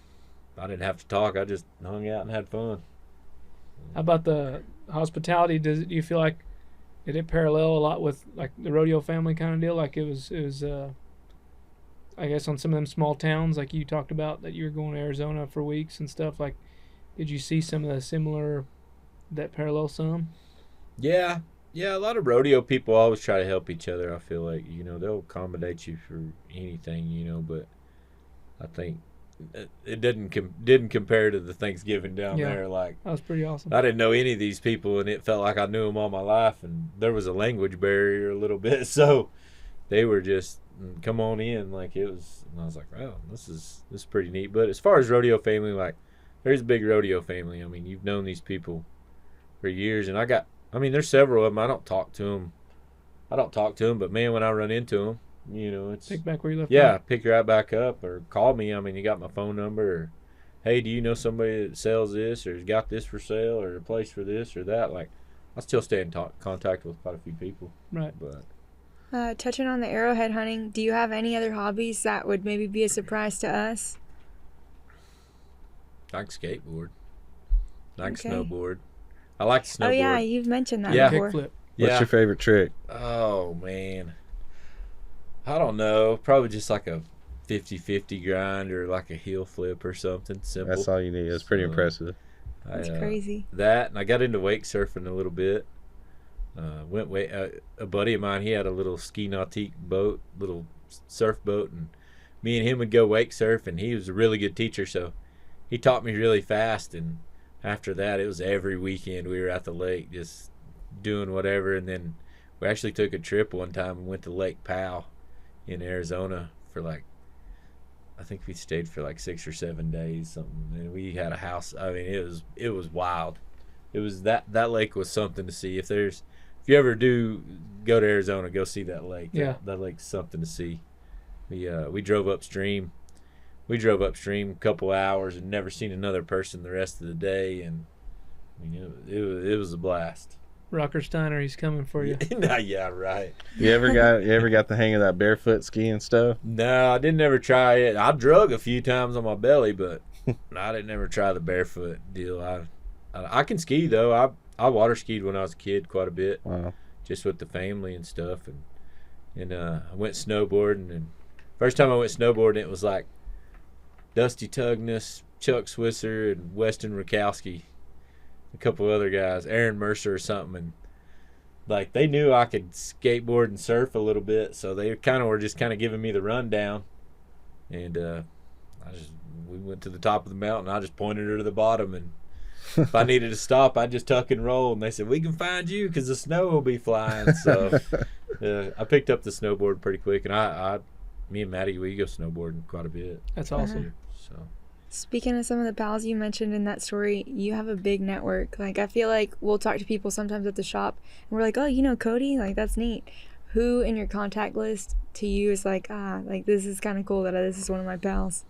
I didn't have to talk. I just hung out and had fun. How about the hospitality? Do you feel like did it parallel a lot with like the rodeo family kind of deal? Like it was I guess on some of them small towns like you talked about that you were going to Arizona for weeks and stuff. Like, did you see some of the similar that parallel some? Yeah, a lot of rodeo people always try to help each other. I feel like they'll accommodate you for anything, but I think it didn't compare to the Thanksgiving down there. Like, that was pretty awesome. I didn't know any of these people, and it felt like I knew them all my life, and there was a language barrier a little bit, so they were just come on in like it was. And I was like, wow, this is pretty neat. But as far as rodeo family, like, there's a big rodeo family. You've known these people for years, and there's several of them. I don't talk to them, but man, when I run into them, it's pick back where you left. Yeah, pick right back up or call me. You got my phone number, or hey, do you know somebody that sells this or has got this for sale or a place for this or that? Like, I still stay in contact with quite a few people. Right. But touching on the arrowhead hunting, do you have any other hobbies that would maybe be a surprise to us? I can skateboard. I can snowboard. I like to snowboard. Oh yeah, you've mentioned that before. Kickflip. What's your favorite trick? Oh man, I don't know. Probably just like a 50-50 grind or like a heel flip or something simple. That's all you need. It's pretty impressive. That's crazy. That, and I got into wake surfing a little bit. A buddy of mine, he had a little ski nautique boat, little surf boat, and me and him would go wake surf, and he was a really good teacher, so he taught me really fast. And after that, it was every weekend we were at the lake just doing whatever. And then we actually took a trip one time and went to Lake Powell in Arizona for I think we stayed for 6 or 7 days, something. And we had a house. It was wild. It was that lake was something to see. If you ever do go to Arizona, go see that lake. Yeah. That lake's something to see. We drove upstream. We drove upstream a couple hours and never seen another person the rest of the day, and I mean it was a blast. Rocker Steiner, he's coming for you. Yeah, right. You ever got the hang of that barefoot skiing stuff? No, I didn't ever try it. I drug a few times on my belly, but I didn't ever try the barefoot deal. I can ski though. I water skied when I was a kid quite a bit, Wow. just with the family and stuff, and I went snowboarding. And first time I went snowboarding, it was like Dusty Tugness, Chuck Swisser, and Weston Rakowski, a couple of other guys, Aaron Mercer or something, and like they knew I could skateboard and surf a little bit, so they were just giving me the rundown, and we went to the top of the mountain. I just pointed her to the bottom, and if I needed to stop, I'd just tuck and roll, and they said, "We can find you because the snow will be flying." So I picked up the snowboard pretty quick, and me and Maddie, we go snowboarding quite a bit. That's awesome. So. Speaking of some of the pals you mentioned in that story, you have a big network. Like, I feel like we'll talk to people sometimes at the shop, and we're like, oh, you know Cody? Like, that's neat. Who in your contact list to you is like, this is kind of cool that this is one of my pals?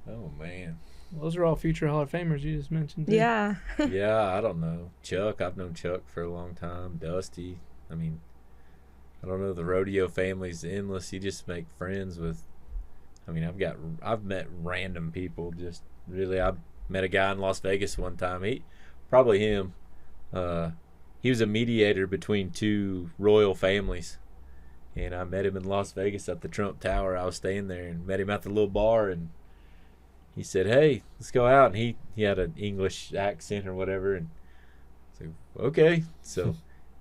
Oh, man. Those are all future Hall of Famers you just mentioned, too. Yeah. Yeah, I don't know. Chuck, I've known Chuck for a long time. Dusty, I mean, I don't know. The rodeo family's endless. You just make friends with. I mean, I've met random people. Just really, I met a guy in Las Vegas one time. He was a mediator between two royal families, and I met him in Las Vegas at the Trump Tower. I was staying there and met him at the little bar, and he said, "Hey, let's go out." And he had an English accent or whatever, and I said, "Okay." So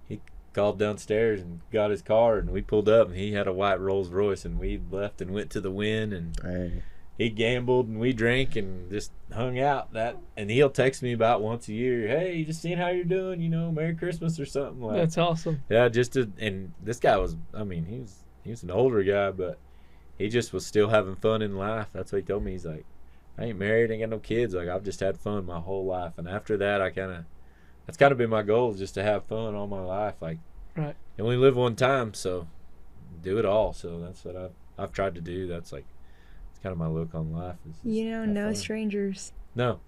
he called downstairs and got his car, and we pulled up, and he had a white Rolls Royce, and we left and went to the Wynn, and Dang. he gambled, and we drank and just hung out. And he'll text me about once a year, "Hey, just seeing how you're doing, Merry Christmas," or something like. That's awesome. Yeah, and this guy was, I mean, he was an older guy, but he just was still having fun in life. That's what he told me. He's like, "I ain't married, ain't got no kids. Like, I've just had fun my whole life." And after that, that's kind of been my goal, is just to have fun all my life. Like, right. You only live one time, so do it all. So that's what I've tried to do. That's like, it's kind of my look on life. No strangers. No,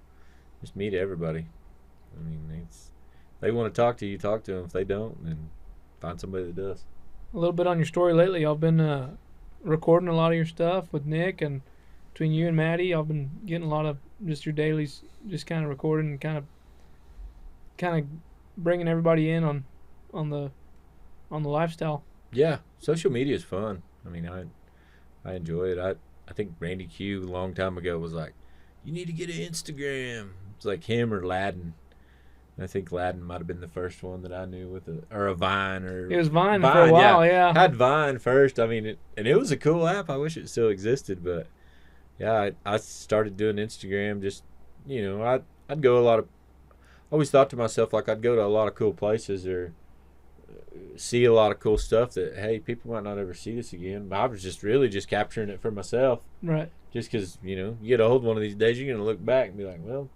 just meet everybody. I mean, they want to talk to you, talk to them. If they don't, then find somebody that does. A little bit on your story lately. I've been recording a lot of your stuff with Nick, and between you and Maddie, I've been getting a lot of just your dailies, just kind of recording and kind of bringing everybody in on the lifestyle. Yeah, social media is fun. I mean, I enjoy it. I think Randy Q a long time ago was like, "You need to get an Instagram." It's like him or Ladden. I think Ladden might have been the first one that I knew with a Vine or. It was Vine for a while, yeah. I had Vine first. I mean, it was a cool app. I wish it still existed, but yeah, I started doing Instagram. Just I'd go I always thought to myself, like, I'd go to a lot of cool places or see a lot of cool stuff that, hey, people might not ever see this again. But I was just really just capturing it for myself. Right. Just because, you get old one of these days, you're going to look back and be like, well,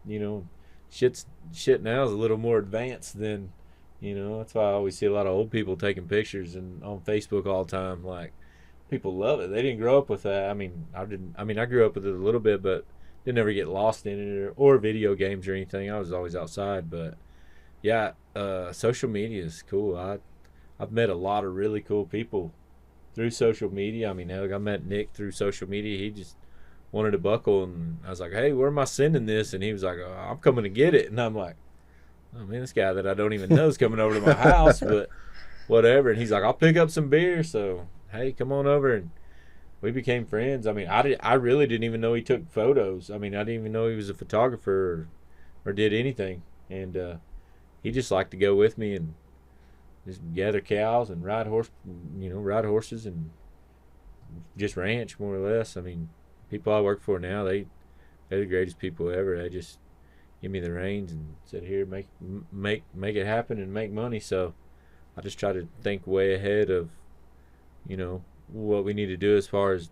shit now is a little more advanced than, that's why I always see a lot of old people taking pictures and on Facebook all the time. Like, people love it. They didn't grow up with that. I mean, I grew up with it a little bit, but didn't ever get lost in it or video games or anything. I was always outside. But yeah, social media is cool. I've met a lot of really cool people through social media. I mean, I met Nick through social media. He just wanted to buckle, and I was like, "Hey, where am I sending this?" And he was like, "Oh, I'm coming to get it." And I'm like, "Oh man, this guy that I don't even know is coming over to my house," but whatever. And he's like, "I'll pick up some beer, so hey, come on over." And we became friends. I mean, I really didn't even know he took photos. I mean, I didn't even know he was a photographer or did anything. And he just liked to go with me and just gather cows and ride horses and just ranch, more or less. I mean, people I work for now, they're the greatest people ever. They just give me the reins and said, "Here, make it happen and make money." So I just try to think way ahead of, what we need to do as far as,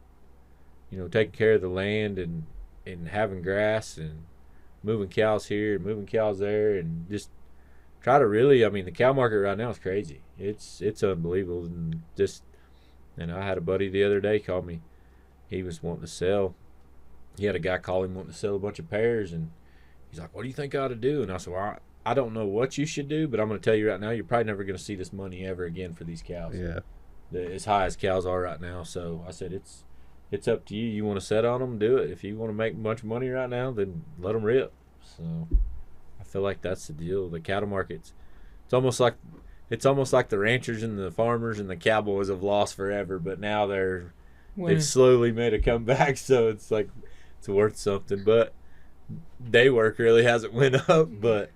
taking care of the land and having grass and moving cows here and moving cows there, and just try to really, I mean, the cow market right now is crazy. It's unbelievable, and just And I had a buddy the other day call me. He was wanting to sell. He had a guy call him wanting to sell a bunch of pairs, and he's like, "What do you think I ought to do?" And I said, "Well, I don't know what you should do, but I'm going to tell you right now, you're probably never going to see this money ever again for these cows. Yeah. As high as cows are right now." So I said, it's up to you. You want to set on them, do it. If you want to make a bunch of money right now, then let them rip. So I feel like that's the deal. The cattle markets, it's almost like the ranchers and the farmers and the cowboys have lost forever, but now they've slowly made a comeback. So it's like it's worth something. But day work really hasn't went up. But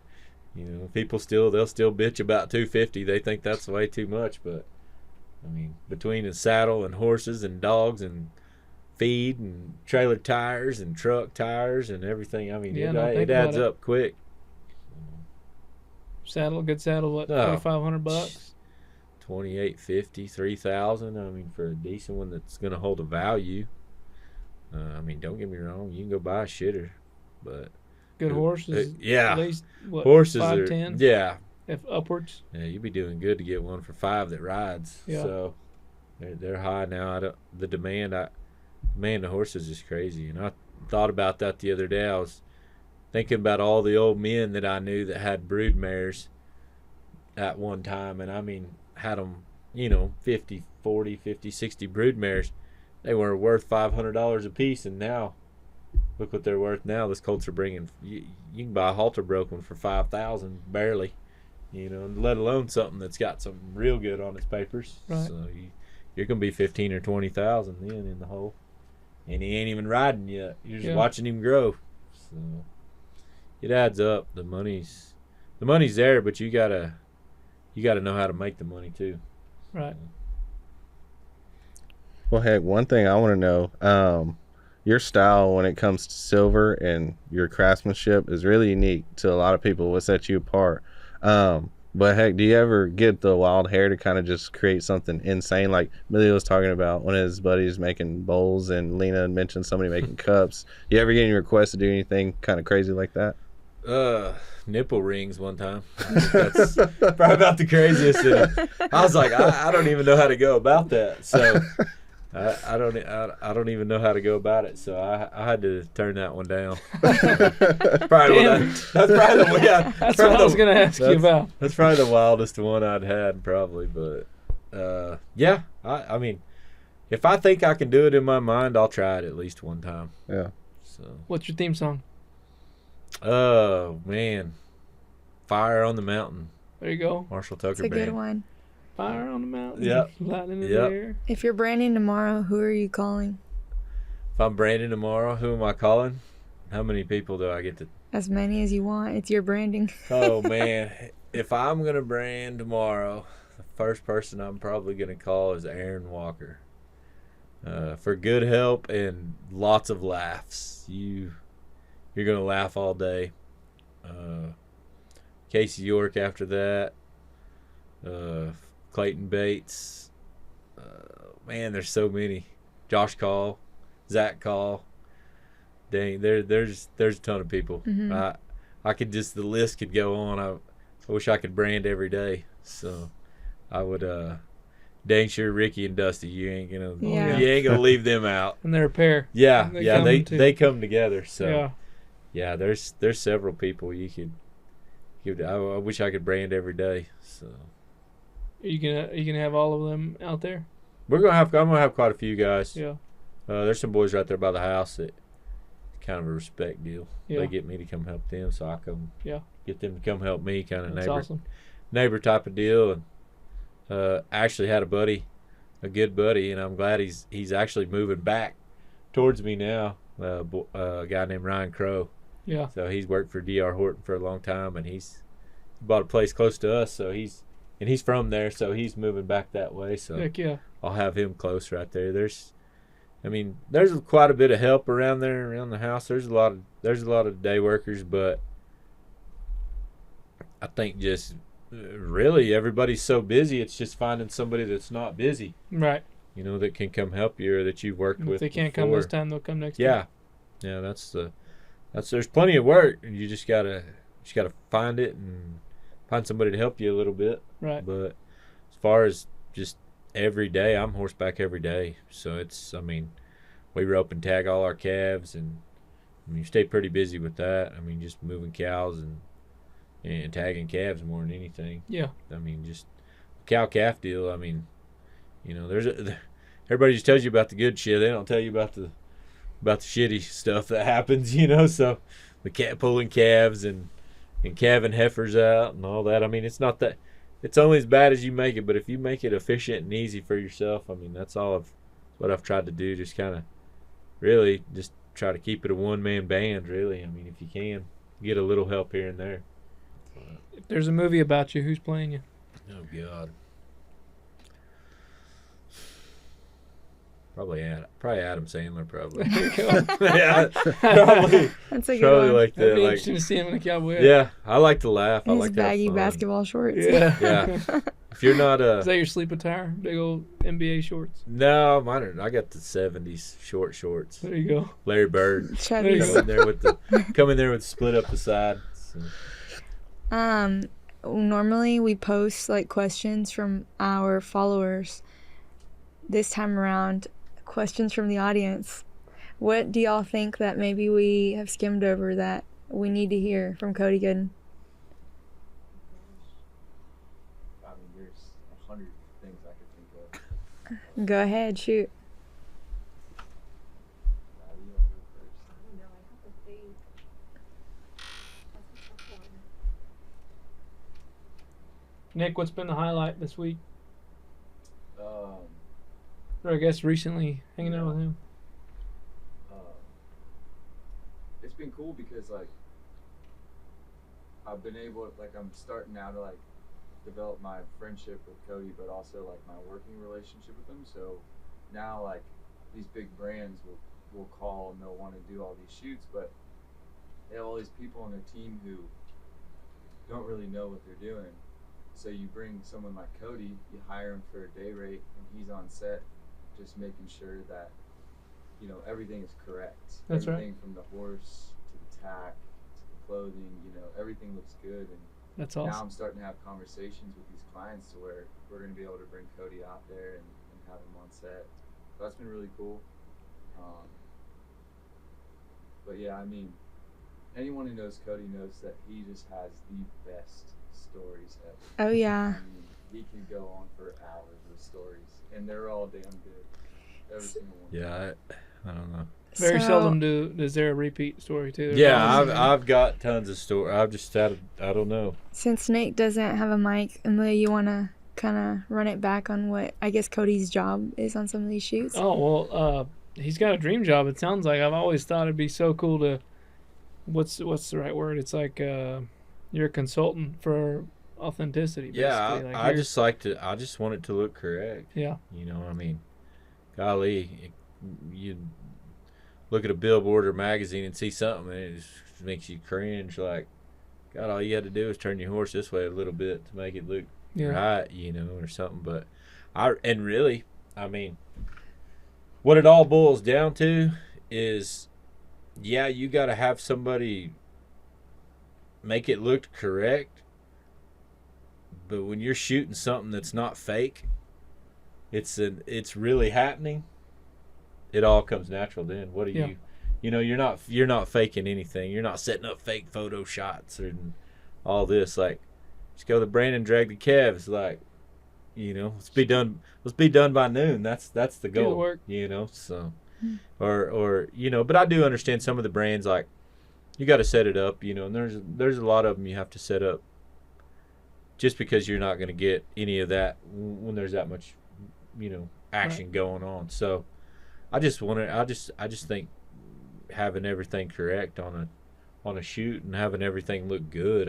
people they'll still bitch about $250. They think that's way too much. But I mean, between the saddle and horses and dogs and feed and trailer tires and truck tires and everything, I mean, it adds up quick. Good saddle, what, $2,500? $2,850, $3,000. I mean, for a decent one that's going to hold a value. I mean, don't get me wrong, you can go buy a shitter, but good horses, at least what, horses 5-10? Yeah, if upwards. Yeah, you'd be doing good to get one for $5 that rides. Yeah. So they're high now. The demand of horses is crazy, and I thought about that the other day. I was thinking about all the old men that I knew that had brood mares at one time, and I mean had them 50, 40, 50, 60 brood mares. They were worth $500 a piece, and now look what they're worth now. This colts are bringing, you can buy a halter broken for $5,000 barely, let alone something that's got something real good on its papers. Right. So you're gonna be 15 or 20,000 then in the hole, and he ain't even riding yet. You're just watching him grow. So it adds up. The money's there, but you gotta know how to make the money too. Right. Well, heck, one thing I want to know, your style when it comes to silver and your craftsmanship is really unique to a lot of people. What sets you apart? But heck, do you ever get the wild hair to kind of just create something insane? Like Emilio was talking about one of his buddies making bowls, and Alina mentioned somebody making cups. You ever get any requests to do anything kind of crazy like that? Nipple rings one time. That's probably about the craziest. I was like, I don't even know how to go about that. So I don't even know how to go about it. So I had to turn that one down. That's probably what I was gonna ask you about. That's probably the wildest one I'd had, probably. But yeah, I mean, if I think I can do it in my mind, I'll try it at least one time. Yeah. So what's your theme song? Oh man, Fire on the Mountain. There you go. Marshall Tucker It's a Band. good one. Fire on the mountain. Yep. Lightning in the air. If you're branding tomorrow, who are you calling? If I'm branding tomorrow, who am I calling? How many people do I get to? As many as you want. It's your branding. Oh man, if I'm gonna brand tomorrow, the first person I'm probably gonna call is Aaron Walker. For good help and lots of laughs. You're gonna laugh all day. Casey York after that. Clayton Bates. Man, there's so many. Josh Call, Zach Call. Dang, there's a ton of people. Mm-hmm. I could just, the list could go on. I wish I could brand every day. So I would dang sure Ricky and Dusty, you ain't gonna leave them out. And they're a pair. Yeah, they come together. So yeah, there's several people you could give. I wish I could brand every day. So are you gonna have all of them out there? I'm gonna have quite a few guys. Yeah. There's some boys right there by the house that kind of a respect deal. Yeah. They get me to come help them, so I come get them to come help me, kind of neighbor type of deal. And actually had a good buddy, and I'm glad he's actually moving back towards me now. A guy named Ryan Crow. Yeah. So he's worked for D.R. Horton for a long time, and he's bought a place close to us. So he's from there, so he's moving back that way. So heck yeah. I'll have him close right there. There's quite a bit of help around there, around the house. There's a lot of day workers, but I think just really everybody's so busy. It's just finding somebody that's not busy, right? That can come help you or that you've worked with. If they can't come this time, they'll come next time. Yeah. That's there's plenty of work, and you just gotta find it and find somebody to help you a little bit. Right. But as far as just every day. I'm horseback every day, so we rope and tag all our calves, and you stay pretty busy with that. Just moving cows and tagging calves more than anything. Yeah. Just cow calf deal. Everybody just tells you about the good shit. They don't tell you about the shitty stuff that happens. So the cat pulling calves and calving heifers out and all that. It's not that. It's only as bad as you make it, but if you make it efficient and easy for yourself, that's what I've tried to do. Just kind of really just try to keep it a one-man band, really. If you can, get a little help here and there. If there's a movie about you, who's playing you? Oh, God. Probably Adam Sandler, probably. Yeah, probably. That's a good Probably one. like That'd that. be Like, interesting to see him in a cowboy. yeah, I like to laugh. I His like to have baggy fun. basketball shorts. Yeah. Yeah. If you're not Is that your sleep attire? Big old NBA shorts. no, mine are. I got the '70s short shorts. There you go. Larry Bird. Chubby. There you Come in there with split up the side. So. Normally we post like questions from our followers. This time around, questions from the audience. What do y'all think that maybe we have skimmed over that we need to hear from Cody Goodin? There's 100 things I could think of. Go ahead, shoot. You want to go first? Nick, what's been the highlight this week? Um, Or I guess recently hanging out with him. it's been cool because I've been able I'm starting now to develop my friendship with Cody, but also my working relationship with him. So now these big brands will call and they'll want to do all these shoots, but they have all these people on their team who don't really know what they're doing. So you bring someone like Cody, you hire him for a day rate, and he's on set just making sure that everything is correct. That's right. Everything from the horse to the tack to the clothing, everything looks good. And That's now awesome. I'm starting to have conversations with these clients to where we're going to be able to bring Cody out there and have him on set. So that's been really cool. But yeah, anyone who knows Cody knows that he just has the best stories ever. Oh yeah. He can go on for hours with stories, and they're all damn good. Every single one. Yeah, I don't know. Very So- seldom is there a repeat story too. There's Yeah, always- I've got tons of stories. I've just had I don't know. Since Nate doesn't have a mic, Emilio, you want to kind of run it back on what I guess Cody's job is on some of these shoots? Oh well, he's got a dream job. It sounds like. I've always thought it'd be so cool to. What's the right word? It's like you're a consultant for authenticity. Yeah, basically. I just like to. I just want it to look correct. Yeah. Golly, you look at a billboard or magazine and see something and it just makes you cringe. Like, God, all you had to do is turn your horse this way a little bit to make it look right, or something. But what it all boils down to is, yeah, you got to have somebody make it look correct. But when you're shooting something that's not fake, it's really happening. It all comes natural then. What do you you're not faking anything. You're not setting up fake photo shots and all this. Just go to the brand and drag the calves. Let's be done by noon. That's the goal. Do the work. So but I do understand some of the brands you got to set it up, and there's a lot of them you have to set up just because you're not going to get any of that when there's that much action going on. So I just think having everything correct on a shoot and having everything look good.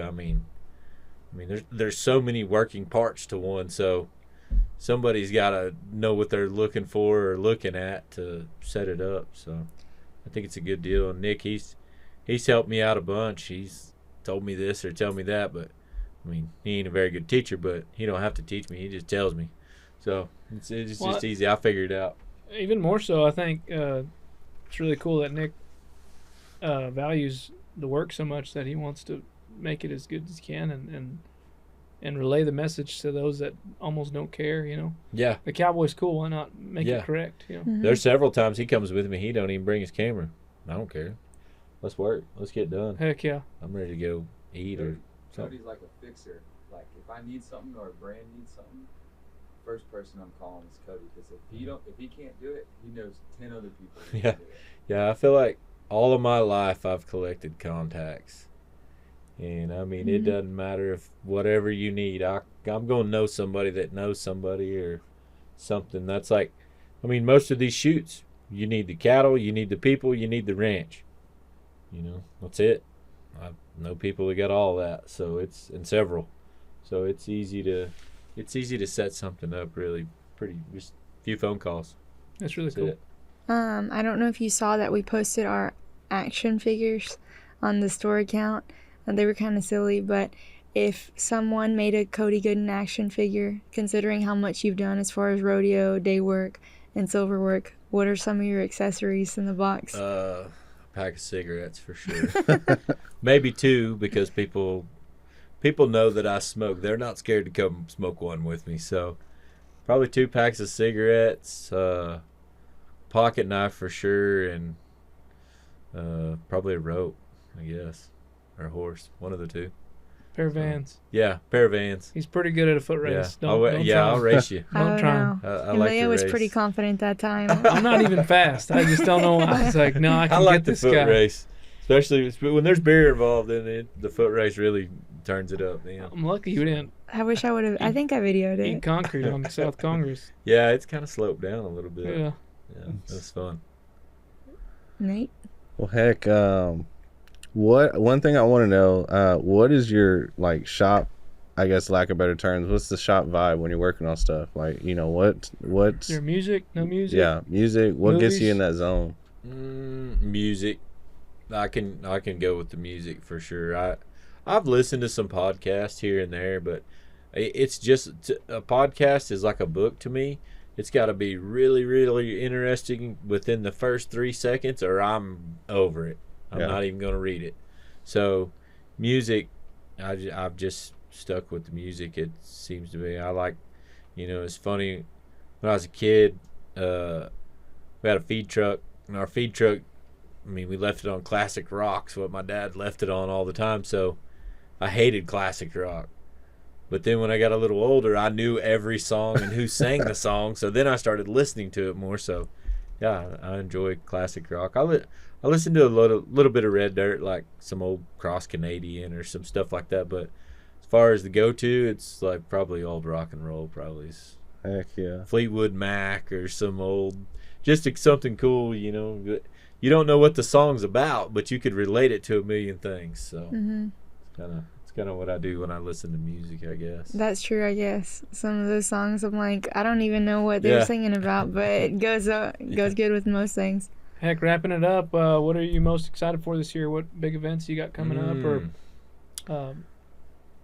There's so many working parts to one, so somebody's got to know what they're looking for or looking at to set it up. So I think it's a good deal. And Nick, he's helped me out a bunch. He's told me this or tell me that, but he ain't a very good teacher, but he don't have to teach me. He just tells me. So it's just easy. I figure it out. Even more so, I think it's really cool that Nick values the work so much that he wants to make it as good as he can, and relay the message to those that almost don't care. Yeah. The Cowboy's cool. Why not make Yeah. it correct? Mhm. There's several times he comes with me. He don't even bring his camera. I don't care. Let's work. Let's get done. Heck yeah. I'm ready to go eat or something. Cody's like a fixer. Like if I need something or a brand needs something, first person I'm calling is Cody, because if he can't do it, he knows 10 other people who Yeah. can do it. Yeah, I feel like all of my life I've collected contacts. And I mean, it doesn't matter if whatever you need, I'm going to know somebody that knows somebody or something. That's like, I mean, most of these shoots, you need the cattle, you need the people, you need the ranch. That's it. I know people that got all that, so it's in several. So it's easy to set something up really pretty, just a few phone calls. That's really That's cool. it. I don't know if you saw that we posted our action figures on the store account. They were kind of silly, but if someone made a Kody Goodin action figure, considering how much you've done as far as rodeo, day work, and silver work, what are some of your accessories in the box? A pack of cigarettes for sure. Maybe 2, because people know that I smoke. They're not scared to come smoke one with me. So probably 2 packs of cigarettes, pocket knife for sure, and probably a rope, I guess, or a horse. One of the 2. Pair of Vans. Yeah, pair of Vans. He's pretty good at a foot race. Yeah, Don't try I'll him. race you. Don't try him. I like Emilio to was race. pretty confident that time. I'm not even fast. I just don't know why. I was like, no, I I can like get the this foot guy. race, especially when there's beer involved. Then the foot race really turns it up. Yeah. I'm lucky you didn't I wish I would have. I think I videoed eat it. concrete on South Congress. Yeah, it's kind of sloped down a little bit. Yeah. Yeah, that's fun. Nate? Well, heck, one thing I want to know, what is your like shop? I guess lack of better terms. What's the shop vibe when you're working on stuff? Like, what's Your music? No music? yeah, music. What gets you Movies? in that zone? Music. I can go with the music for sure. I've listened to some podcasts here and there, but it's just a podcast is like a book to me. It's got to be really, really interesting within the first 3 seconds, or I'm over it. I'm Yeah. not even going to read it. So, music, I've just stuck with the music. It seems to be. I like, it's funny. When I was a kid, we had a feed truck, and our feed truck, I mean, we left it on classic rock, what my dad left it on all the time. So, I hated classic rock. But then when I got a little older, I knew every song and who sang the song. So then I started listening to it more. So, yeah, I enjoy classic rock. I listen to a little bit of Red Dirt, like some old Cross Canadian or some stuff like that. But as far as the go-to, it's like probably old rock and roll. Probably Heck yeah. Fleetwood Mac or some old, just something cool. You don't know what the song's about, but you could relate it to a million things. So it's kind of what I do when I listen to music, I guess. That's true, I guess. Some of those songs, I'm like, I don't even know what they're singing about, but it goes good with most things. Heck, wrapping it up, what are you most excited for this year? What big events you got coming up? Or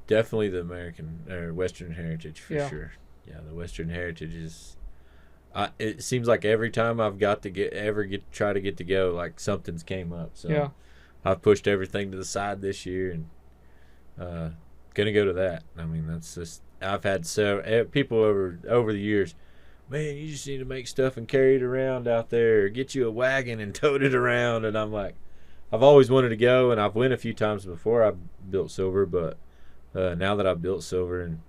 Definitely the American or Western Heritage for Yeah. sure. Yeah, the Western Heritage is. It seems like every time I've got to try to get to go, like something's came up. So Yeah. I've pushed everything to the side this year and gonna go to that. I mean, that's just I've had people over the years. Man, you just need to make stuff and carry it around out there. Or get you a wagon and tote it around. And I'm like, I've always wanted to go, and I've went a few times before I built silver, but now that I've built silver, and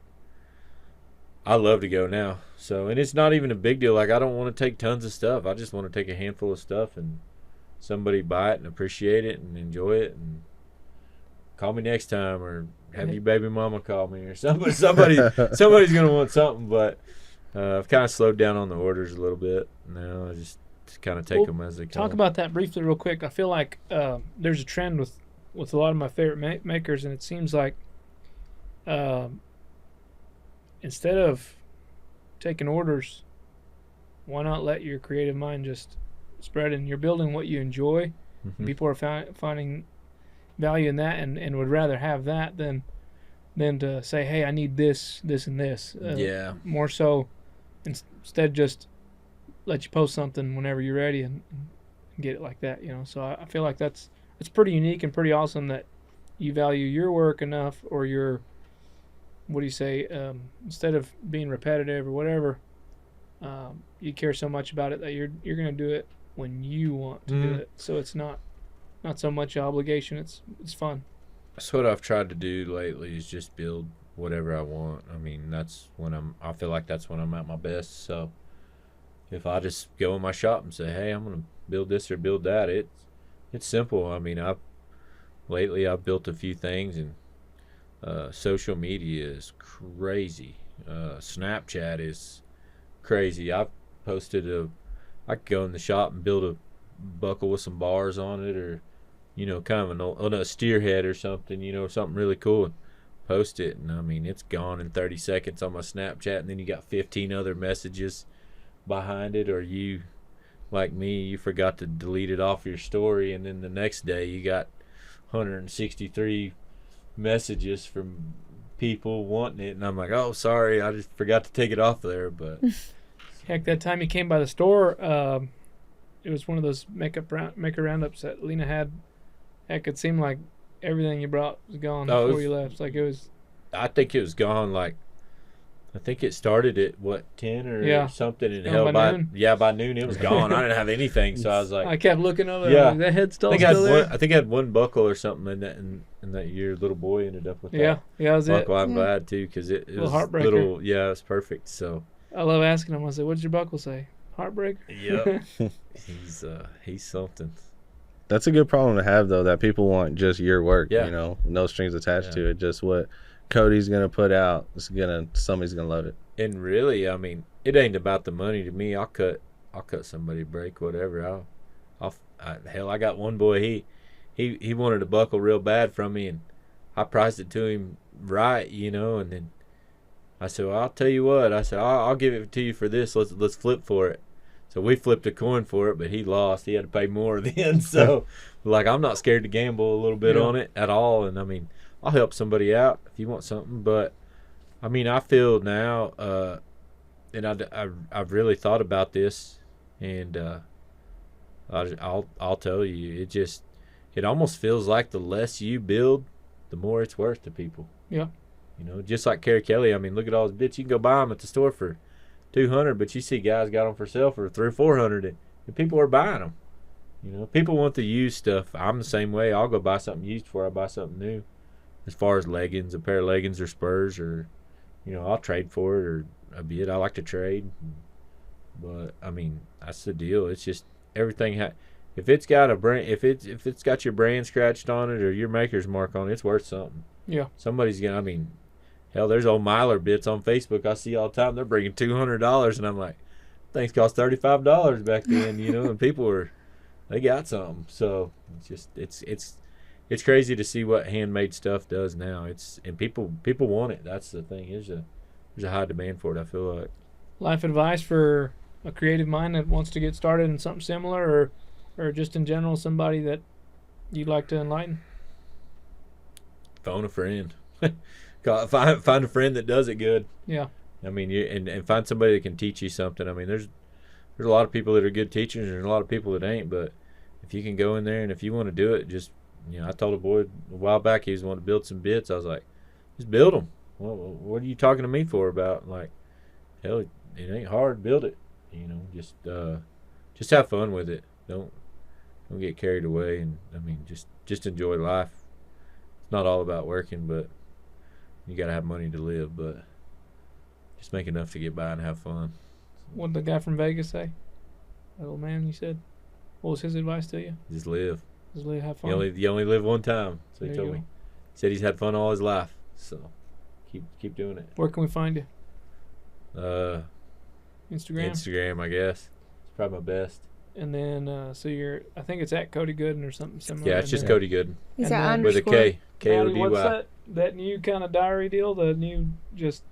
I love to go now. So, and it's not even a big deal. Like, I don't want to take tons of stuff. I just want to take a handful of stuff and somebody buy it and appreciate it and enjoy it and call me next time, or have your baby mama call me, or somebody's going to want something. But I've kind of slowed down on the orders a little bit now. I just kind of take them as they come. talk about that briefly real quick. I feel like there's a trend with a lot of my favorite makers, and it seems like instead of taking orders, why not let your creative mind just spread, and you're building what you enjoy. Mhm. People are finding value in that, and would rather have that than to say, hey, I need this, and this. Yeah. More so, instead just let you post something whenever you're ready and get it like that, So I feel like it's pretty unique and pretty awesome that you value your work enough, or your what do you say? Instead of being repetitive or whatever, you care so much about it that you're gonna do it when you want to do it. So it's not so much obligation. It's fun. That's what I've tried to do lately, is just build whatever I want. I mean, that's when I feel like that's when I'm at my best. So if I just go in my shop and say, hey, I'm gonna build this or build that, it's simple. I mean, lately I've built a few things, and social media is crazy. Snapchat is crazy. I've posted I could go in the shop and build a buckle with some bars on it, or kind of on a steer head or something, something really cool, and post it, and I mean, it's gone in 30 seconds on my Snapchat, and then you got 15 other messages behind it, or you, like me, you forgot to delete it off your story, and then the next day you got 163 messages from people wanting it, and I'm like, oh, sorry, I just forgot to take it off there. But heck, that time you came by the store, it was one of those maker roundups that Alina had. Heck, it seemed like everything you brought was gone before you left. Like it was. I think it was gone. Like, I think it started at 10 or something, and hell, by noon it was gone. I didn't have anything, so I was like, I kept looking over. Yeah, like, that head still there. I think I had one buckle or something in that year. Little boy ended up with that. That was buckle. it. I'm glad too, because it was heartbreaker. little. Yeah, it was perfect. So I love asking him. I said, "What did your buckle say? Heartbreaker?" Yep. He's something. That's a good problem to have, though, that people want just your work, no strings attached to it. Just what Cody's going to put out, somebody's going to love it. And really, I mean, it ain't about the money to me. I'll cut somebody a break, whatever. I got one boy, he wanted a buckle real bad from me, and I priced it to him right, and then I said, well, I'll tell you what. I said, I'll give it to you for this. Let's flip for it. So we flipped a coin for it, but he lost. He had to pay more then. So, like, I'm not scared to gamble a little bit on it at all. And, I mean, I'll help somebody out if you want something. But, I mean, I feel now, and I've really thought about this, and I'll tell you, it almost feels like the less you build, the more it's worth to people. Yeah. Just like Kerry Kelly. I mean, look at all his bits. You can go buy them at the store for $200, but you see guys got them for sale for $300 or $400, and people are buying them. People want the used stuff. I'm the same way. I'll go buy something used before I buy something new. As far as leggings, a pair of leggings or spurs, or I'll trade for it, or a bit. I like to trade, but I mean, that's the deal. It's just everything. If it's got a brand, if it's got your brand scratched on it or your maker's mark on it, it's worth something. Yeah. Somebody's gonna. I mean, hell, there's old Myler bits on Facebook I see all the time. They're bringing $200, and I'm like, things cost $35 back then, and people they got something. So it's crazy to see what handmade stuff does now. And people want it. That's the thing. There's a high demand for it, I feel like. Life advice for a creative mind that wants to get started in something similar, or just in general, somebody that you'd like to enlighten? Phone a friend. Find a friend that does it good. Yeah. I mean, and find somebody that can teach you something. I mean, there's a lot of people that are good teachers, and a lot of people that ain't. But if you can go in there and if you want to do it, just I told a boy a while back he was wanting to build some bits. I was like, just build them. Well, what are you talking to me for about? Like, hell, it ain't hard. Build it. Just have fun with it. Don't get carried away. And I mean, just enjoy life. It's not all about working, but you got to have money to live, but just make enough to get by and have fun. What did the guy from Vegas say? That old man, you said? What was his advice to you? Just live. Just live, have fun. You only live one time. So he told me. He said he's had fun all his life. So keep doing it. Where can we find you? Instagram. Instagram, I guess. It's probably my best. And then, I think it's at Kody Goodin or something similar. Yeah, it's just Kody Goodin. Is that with a K. Kody, what's that new kind of diary deal? The new just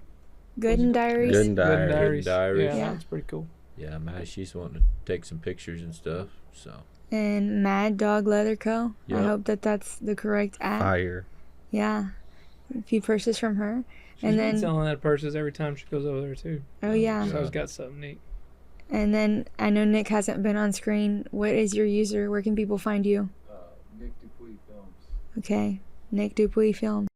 Goodin Diaries. Goodin Diaries. Yeah, that's pretty cool. Yeah, Maddie, she's wanting to take some pictures and stuff. So. And Mad Dog Leather Co. Yep. I hope that's the correct app. Fire. Yeah, a few purses from her. She's been selling that purses every time she goes over there too. Oh yeah. So it's got something neat. And then I know Nick hasn't been on screen. What is your user? Where can people find you? Nick Dupuy Films. Okay, Nick Dupuy Films.